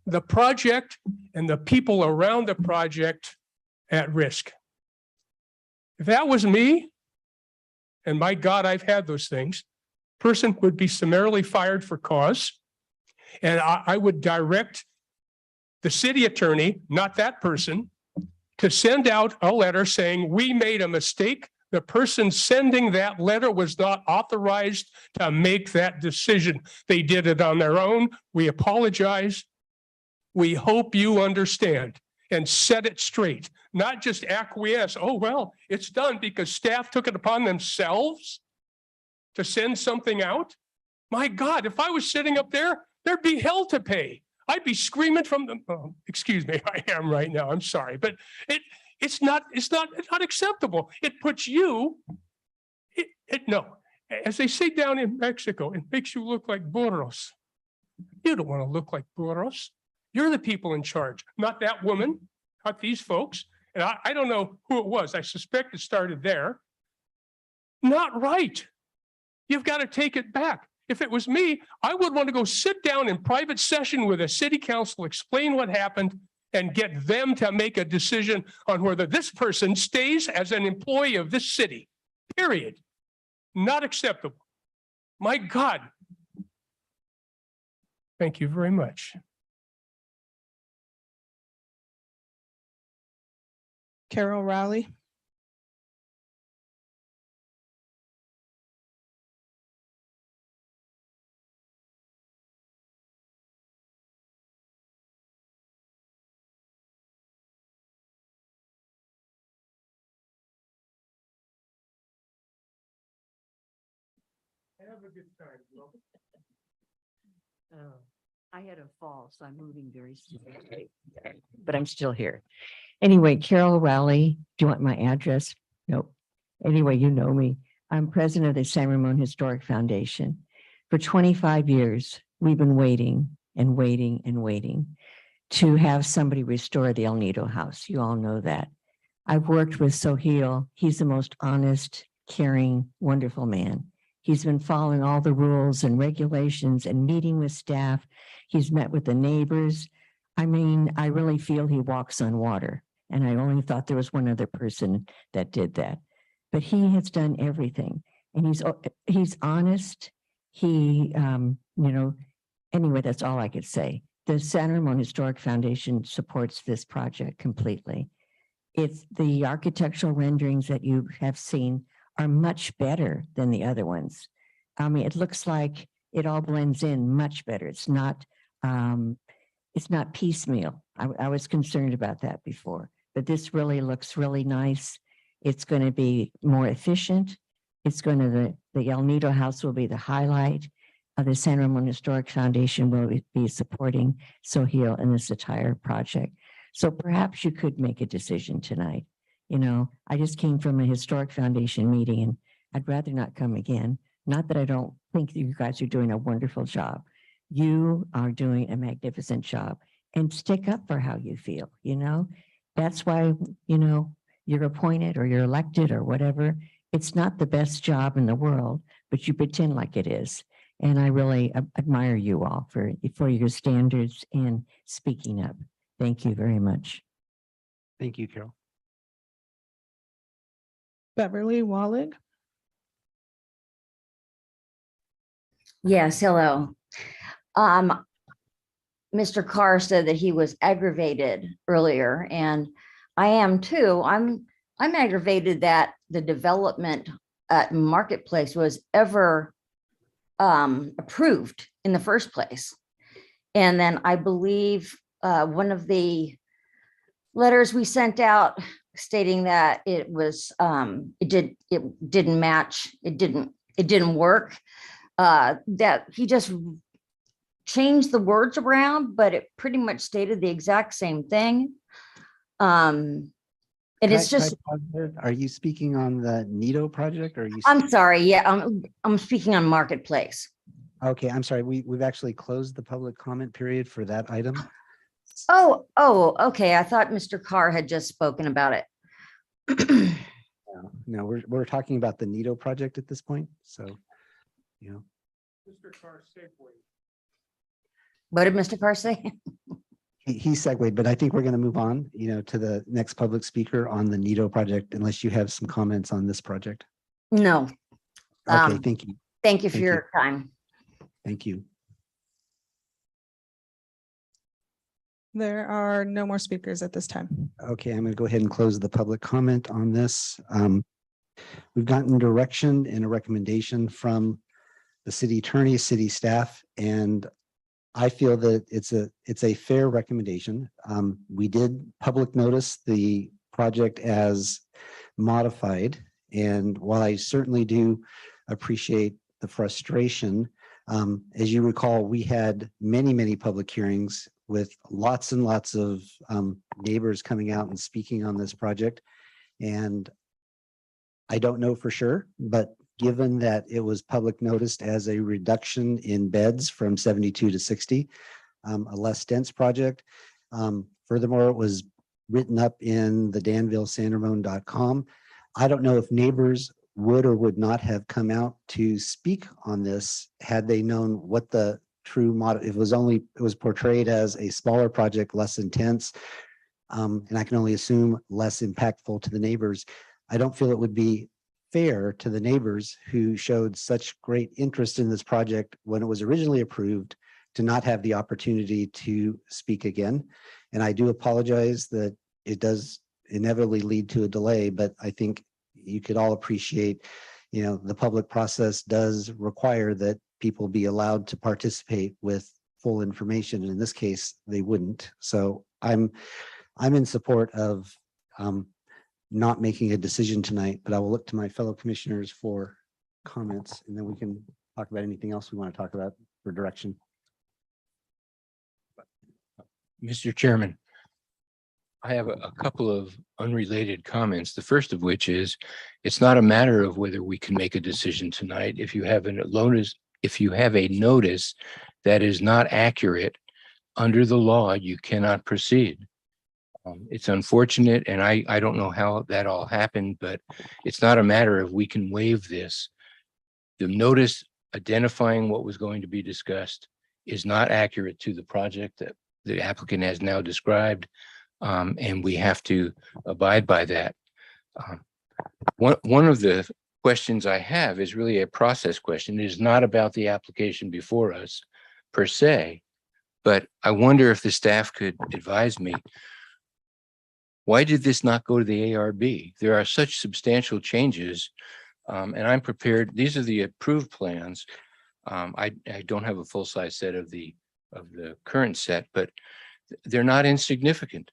the project, and the people around the project at risk. If that was me, and my God, I've had those things, person would be summarily fired for cause. And I would direct the city attorney, not that person, to send out a letter saying, we made a mistake. The person sending that letter was not authorized to make that decision. They did it on their own. We apologize. We hope you understand, and set it straight, not just acquiesce. Oh, well, it's done because staff took it upon themselves to send something out. My God, if I was sitting up there, there'd be hell to pay. I'd be screaming from the, oh, excuse me, I am right now. I'm sorry, but it's not acceptable. It puts you, no, as they say down in Mexico, it makes you look like burros. You don't want to look like burros. You're the people in charge, not that woman, not these folks. And I don't know who it was. I suspect it started there. Not right. You've got to take it back. If it was me, I would want to go sit down in private session with a city council, explain what happened, and get them to make a decision on whether this person stays as an employee of this city, period. Not acceptable. My God. Thank you very much. Carol Rowley. Have a good time. I had a fall, so I'm moving very slowly, but I'm still here. Anyway, Carol Rowley, do you want my address? Nope. Anyway, you know me. I'm president of the San Ramon Historic Foundation. For 25 years, we've been waiting and waiting and waiting to have somebody restore the El Nido house. You all know that. I've worked with Soheil. He's the most honest, caring, wonderful man. He's been following all the rules and regulations and meeting with staff. He's met with the neighbors. I mean, I really feel he walks on water. And I only thought there was one other person that did that. But he has done everything. And he's honest. He, anyway, that's all I could say. The San Ramon Historic Foundation supports this project completely. It's the architectural renderings that you have seen are much better than the other ones. I mean, it looks like it all blends in much better. It's not piecemeal. I was concerned about that before, but this really looks really nice. It's going to be more efficient. It's going to, the El Nido House will be the highlight. The San Ramon Historic Foundation will be supporting Soheil in this entire project. So perhaps you could make a decision tonight. You know, I just came from a historic foundation meeting and I'd rather not come again. Not that I don't think you guys are doing a wonderful job. You are doing a magnificent job, and stick up for how you feel, you know? That's why, you know, you're appointed or you're elected or whatever. It's not the best job in the world, but you pretend like it is. And I really admire you all for your standards and speaking up. Thank you very much. Thank you, Carol. Beverly Wallig. Yes, hello. Mr. Carr said that he was aggravated earlier, and I am too. I'm aggravated that the development at Marketplace was ever approved in the first place. And then I believe one of the letters we sent out stating that it was it didn't match, it didn't work, that he just changed the words around, but it pretty much stated the exact same thing. And it's just, Are you speaking on the Nido project or are you? I'm sorry, yeah, I'm speaking on Marketplace. Okay, I'm sorry. We've actually closed the public comment period for that item. Oh, okay. I thought Mr. Carr had just spoken about it. No, we're talking about the Nido project at this point. So, you know. Mr. Carr segued. What did Mr. Carr say? He segued, but I think we're going to move on, you know, to the next public speaker on the Nido project, unless you have some comments on this project. No. Okay, thank you. Thank you for your time. Thank you. There are no more speakers at this time. Okay, I'm going to go ahead and close the public comment on this. We've gotten direction and a recommendation from the city attorney, city staff, and I feel that it's a fair recommendation. We did public notice the project as modified, and while I certainly do appreciate the frustration, as you recall, we had many public hearings with lots and lots of neighbors coming out and speaking on this project. And I don't know for sure, but given that it was public noticed as a reduction in beds from 72 to 60, a less dense project. Furthermore, it was written up in the danvillesanramon.com. I don't know if neighbors would or would not have come out to speak on this had they known what the true model, it was portrayed as a smaller project, less intense, and I can only assume less impactful to the neighbors. I don't feel it would be fair to the neighbors who showed such great interest in this project when it was originally approved to not have the opportunity to speak again. And I do apologize that it does inevitably lead to a delay, but I think you could all appreciate, you know, the public process does require that people be allowed to participate with full information. And in this case, they wouldn't. So I'm in support of not making a decision tonight, but I will look to my fellow commissioners for comments, and then we can talk about anything else we want to talk about for direction. Mr. Chairman, I have a couple of unrelated comments. The first of which is, it's not a matter of whether we can make a decision tonight. If you have a notice that is not accurate under the law, you cannot proceed. It's unfortunate, and I don't know how that all happened, but it's not a matter of we can waive this. the notice identifying what was going to be discussed is not accurate to the project that the applicant has now described. And we have to abide by that. One of the questions I have is really a process question. It is not about the application before us per se, but I wonder if the staff could advise me. Why did this not go to the ARB? There are such substantial changes, and I'm prepared. These are the approved plans. I don't have a full-size set of the current set, but they're not insignificant.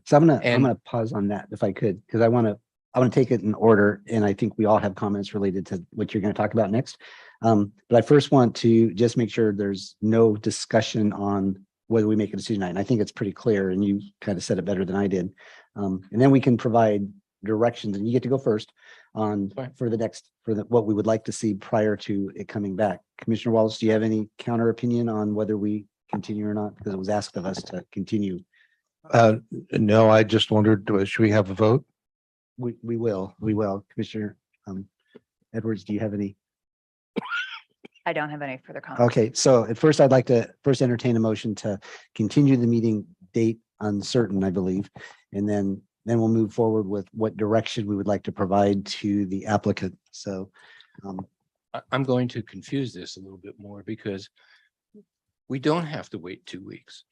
So I'm gonna pause on that if I could, because I want to take it in order, and I think we all have comments related to what you're going to talk about next. But I first want to just make sure there's no discussion on whether we make a decision tonight. And I think it's pretty clear, and you kind of said it better than I did. And then we can provide directions, and you get to go first on what we would like to see prior to it coming back. Commissioner Wallace, do you have any counter opinion on whether we continue or not? Because it was asked of us to continue. No, I just wondered, should we have a vote? We will. Commissioner Edwards, do you have any? I don't have any further comments. Okay, so at first I'd like to entertain a motion to continue the meeting date uncertain, I believe. And then we'll move forward with what direction we would like to provide to the applicant. So I'm going to confuse this a little bit more because we don't have to wait 2 weeks.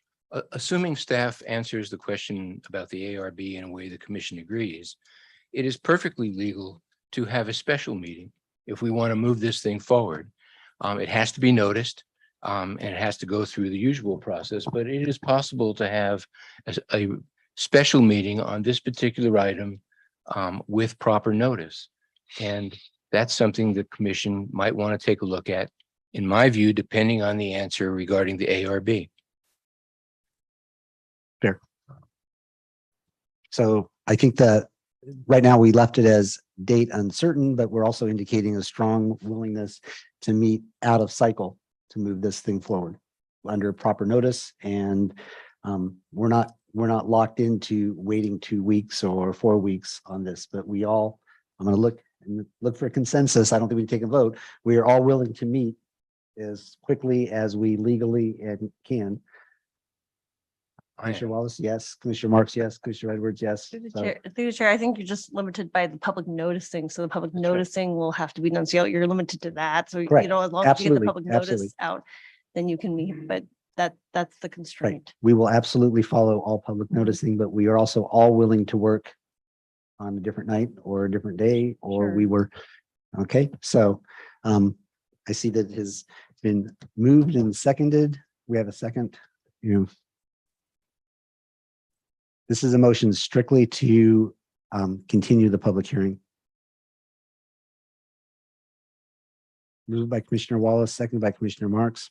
Assuming staff answers the question about the ARB in a way the commission agrees, it is perfectly legal to have a special meeting if we want to move this thing forward. It has to be noticed and it has to go through the usual process, but it is possible to have a special meeting on this particular item with proper notice. And that's something the commission might want to take a look at, in my view, depending on the answer regarding the ARB. Fair. So I think that right now we left it as date uncertain, but we're also indicating a strong willingness to meet out of cycle to move this thing forward under proper notice. And we're not locked into waiting 2 weeks or 4 weeks on this, but I'm going to look for a consensus. I don't think we can take a vote. We are all willing to meet as quickly as we legally can. Commissioner Wallace, yes. Commissioner Marks, yes. Commissioner Edwards, yes. Through the chair, I think you're just limited by the public noticing. So the public noticing will have to be done. So you're limited to that. So, Correct. as long as you get the Absolutely. public Absolutely. notice out, then you can meet, but that's the constraint. We will absolutely follow all public noticing, but we are also all willing to work on a different night or a different day, or Sure. we were, okay. So I see that it has been moved and seconded. We have a second, this is a motion strictly to continue the public hearing. Moved by Commissioner Wallace, seconded by Commissioner Marks.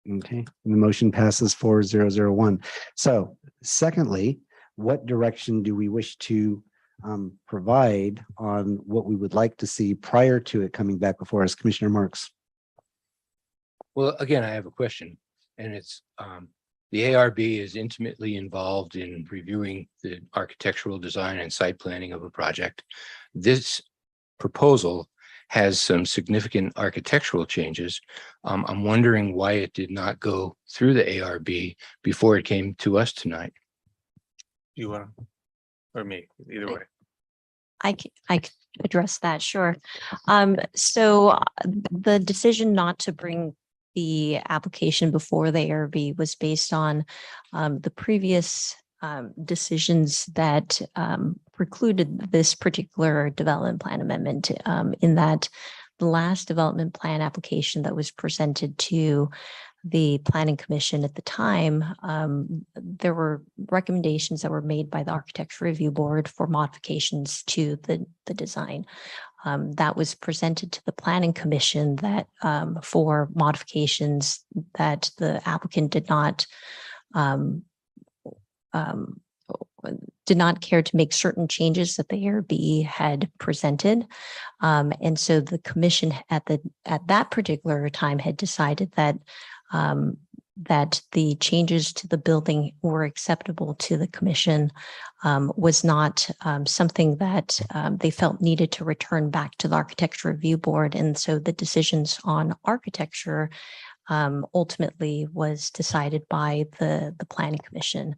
Okay, and the motion passes 4-0-0-1. So secondly, what direction do we wish to provide on what we would like to see prior to it coming back before us? Commissioner Marks. Well, again, I have a question, and it's the ARB is intimately involved in reviewing the architectural design and site planning of a project. This proposal has some significant architectural changes. I'm wondering why it did not go through the ARB before it came to us tonight. You want, or me, either way. I can address that, sure. So the decision not to bring the application before the ARB was based on the previous decisions that precluded this particular development plan amendment, in that the last development plan application that was presented to the Planning Commission at the time, there were recommendations that were made by the Architecture Review Board for modifications to the design. That was presented to the Planning Commission that for modifications that the applicant did not care to make certain changes that the ARB had presented. And so the commission at that particular time had decided that that the changes to the building were acceptable to the commission was not something that they felt needed to return back to the Architecture Review Board. And so the decisions on architecture ultimately was decided by the Planning Commission.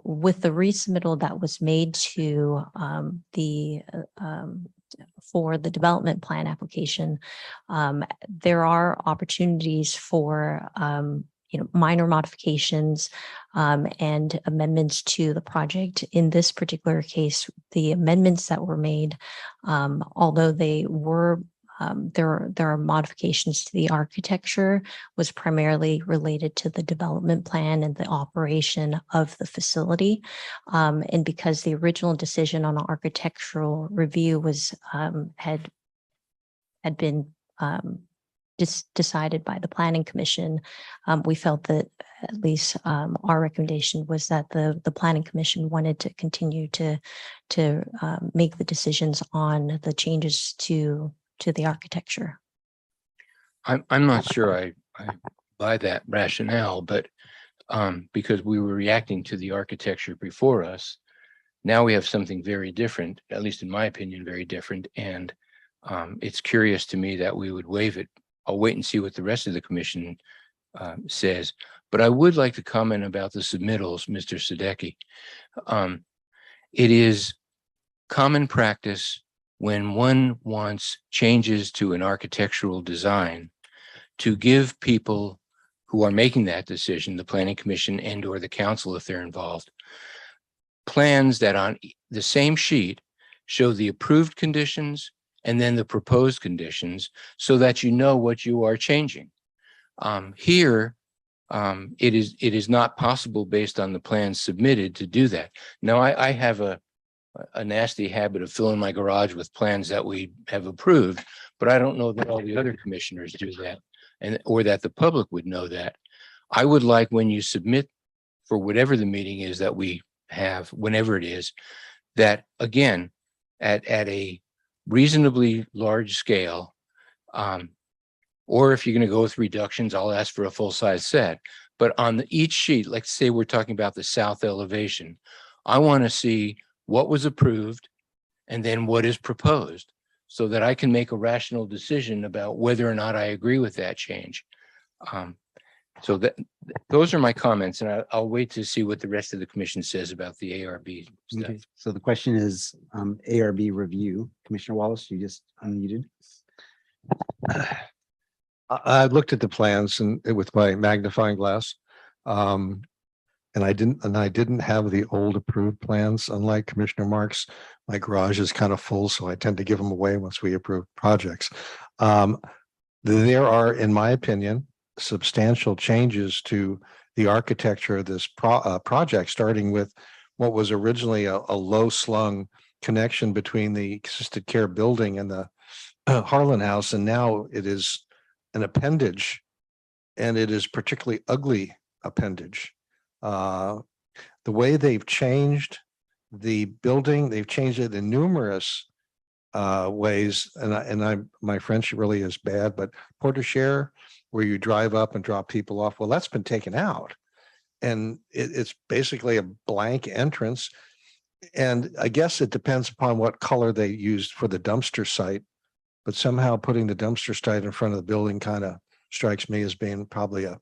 With the resubmittal that was made to for the development plan application, there are opportunities for minor modifications and amendments to the project. In this particular case, the amendments that were made, although they were there are modifications to the architecture, was primarily related to the development plan and the operation of the facility. And because the original decision on architectural review was had been decided by the Planning Commission, we felt that at least our recommendation was that the Planning Commission wanted to continue to make the decisions on the changes to the architecture. I'm not sure I buy that rationale, but because we were reacting to the architecture before us, now we have something very different, at least in my opinion, very different. And it's curious to me that we would waive it. I'll wait and see what the rest of the commission says. But I would like to comment about the submittals, Mr. Sadecki. It is common practice when one wants changes to an architectural design to give people who are making that decision, the Planning Commission and or the council if they're involved, plans that on the same sheet show the approved conditions and then the proposed conditions so that you know what you are changing. Here, it is not possible based on the plans submitted to do that. Now, I have a nasty habit of filling my garage with plans that we have approved, but I don't know that all the other commissioners do that, or that the public would know that. I would like, when you submit for whatever the meeting is that we have, whenever it is, that again, at a reasonably large scale, or if you're going to go with reductions, I'll ask for a full-size set. But on each sheet, let's say we're talking about the south elevation, I want to see what was approved and then what is proposed so that I can make a rational decision about whether or not I agree with that change. So those are my comments, and I'll wait to see what the rest of the commission says about the ARB stuff. Okay, so the question is ARB review. Commissioner Wallace, you just unmuted. I looked at the plans and with my magnifying glass. And I didn't have the old approved plans. Unlike Commissioner Marks, my garage is kind of full, so I tend to give them away once we approve projects. There are, in my opinion, substantial changes to the architecture of this project, starting with what was originally a low slung connection between the assisted care building and the Harlan House, and now it is an appendage, and it is particularly ugly appendage. The way they've changed the building, they've changed it in numerous ways, and my French really is bad, but porte-cochere, where you drive up and drop people off, well, that's been taken out, and it's basically a blank entrance. And I guess it depends upon what color they used for the dumpster site, but somehow putting the dumpster site in front of the building kind of strikes me as being probably a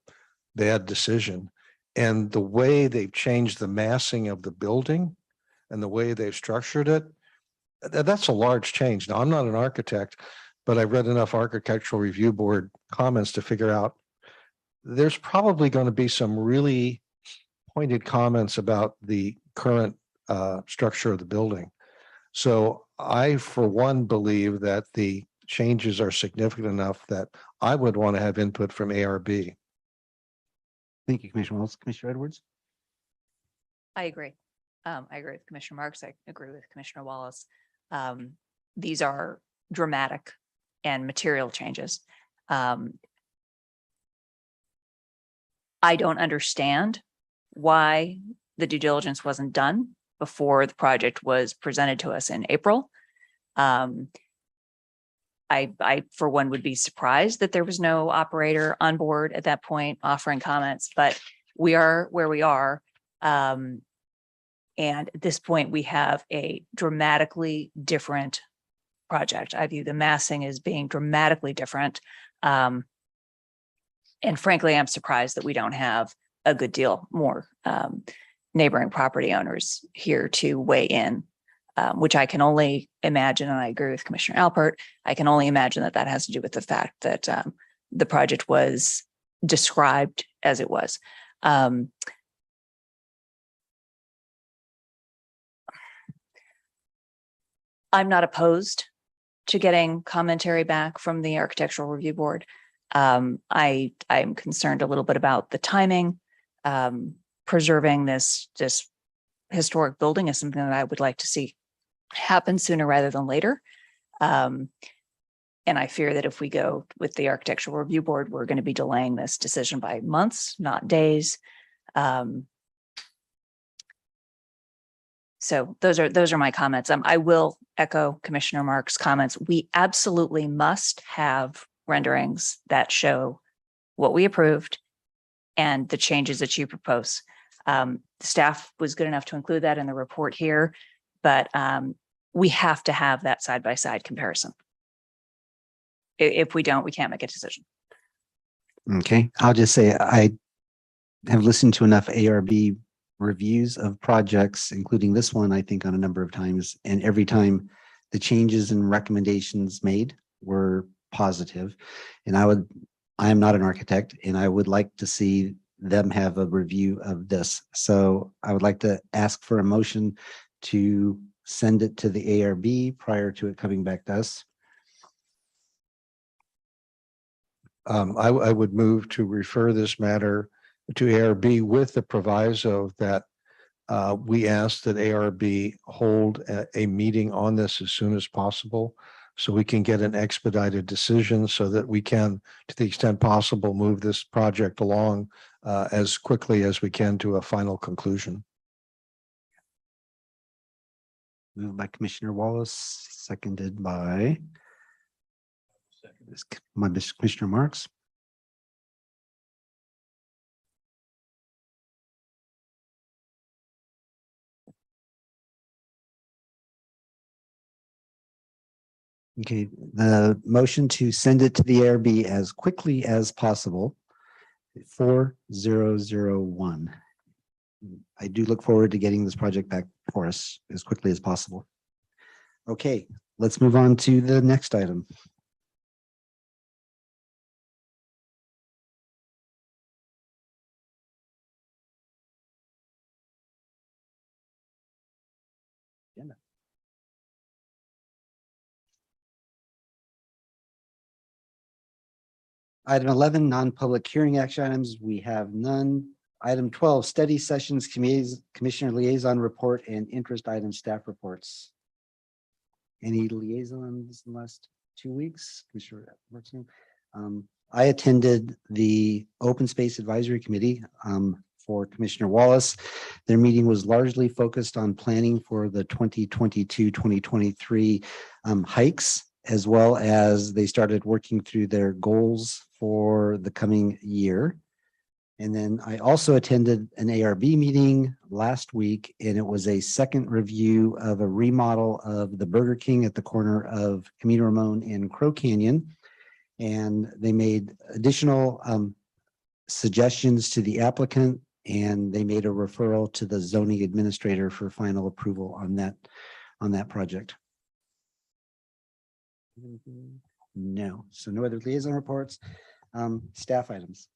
bad decision. And the way they've changed the massing of the building and the way they've structured it, that's a large change. Now, I'm not an architect, but I've read enough Architectural Review Board comments to figure out there's probably going to be some really pointed comments about the current structure of the building. So I, for one, believe that the changes are significant enough that I would want to have input from ARB. Thank you, Commissioner Wallace. Commissioner Edwards? I agree. I agree with Commissioner Marks. I agree with Commissioner Wallace. These are dramatic and material changes. I don't understand why the due diligence wasn't done before the project was presented to us in April. I, for one, would be surprised that there was no operator on board at that point offering comments, but we are where we are. And at this point, we have a dramatically different project. I view the massing as being dramatically different. And frankly, I'm surprised that we don't have a good deal more neighboring property owners here to weigh in, which I can only imagine, and I agree with Commissioner Alpert, I can only imagine that that has to do with the fact that the project was described as it was. I'm not opposed to getting commentary back from the Architectural Review Board. I'm concerned a little bit about the timing. Preserving this historic building is something that I would like to see happen sooner rather than later. And I fear that if we go with the Architectural Review Board, we're going to be delaying this decision by months, not days. So those are my comments. I will echo Commissioner Marks' comments. We absolutely must have renderings that show what we approved and the changes that you propose. Staff was good enough to include that in the report here, but we have to have that side-by-side comparison. If we don't, we can't make a decision. Okay, I'll just say I have listened to enough ARB reviews of projects, including this one, I think on a number of times, and every time the changes and recommendations made were positive. And I am not an architect, and I would like to see them have a review of this. So I would like to ask for a motion to send it to the ARB prior to it coming back to us. I would move to refer this matter to ARB with the proviso that we ask that ARB hold a meeting on this as soon as possible, so we can get an expedited decision, so that we can, to the extent possible, move this project along as quickly as we can to a final conclusion. Moved by Commissioner Wallace, seconded by Commissioner Marks. Okay, the motion to send it to the ARB as quickly as possible, 4001. I do look forward to getting this project back for us as quickly as possible. Okay, let's move on to the next item. Item 11, non-public hearing action items. We have none. Item 12, study sessions, committees, commissioner liaison report, and interest item staff reports. Any liaisons in the last 2 weeks? Commissioner Markson? I attended the Open Space Advisory Committee for Commissioner Wallace. Their meeting was largely focused on planning for the 2022-2023 hikes, as well as they started working through their goals for the coming year. And then I also attended an ARB meeting last week, and it was a second review of a remodel of the Burger King at the corner of Camino Ramon and Crow Canyon. And they made additional suggestions to the applicant, and they made a referral to the zoning administrator for final approval on that project. No, so no other liaison reports. Staff items.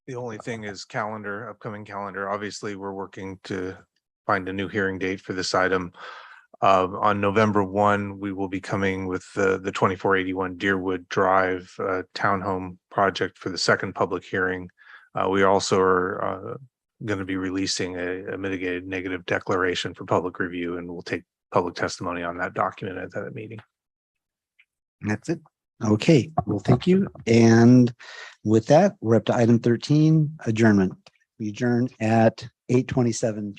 The only thing is upcoming calendar. Obviously, we're working to find a new hearing date for this item. On November 1, we will be coming with the 2481 Deerwood Drive townhome project for the second public hearing. We also are going to be releasing a mitigated negative declaration for public review, and we'll take public testimony on that document at that meeting. That's it. Okay, well, thank you. And with that, we're up to item 13, adjournment. We adjourn at 8:27 p.m.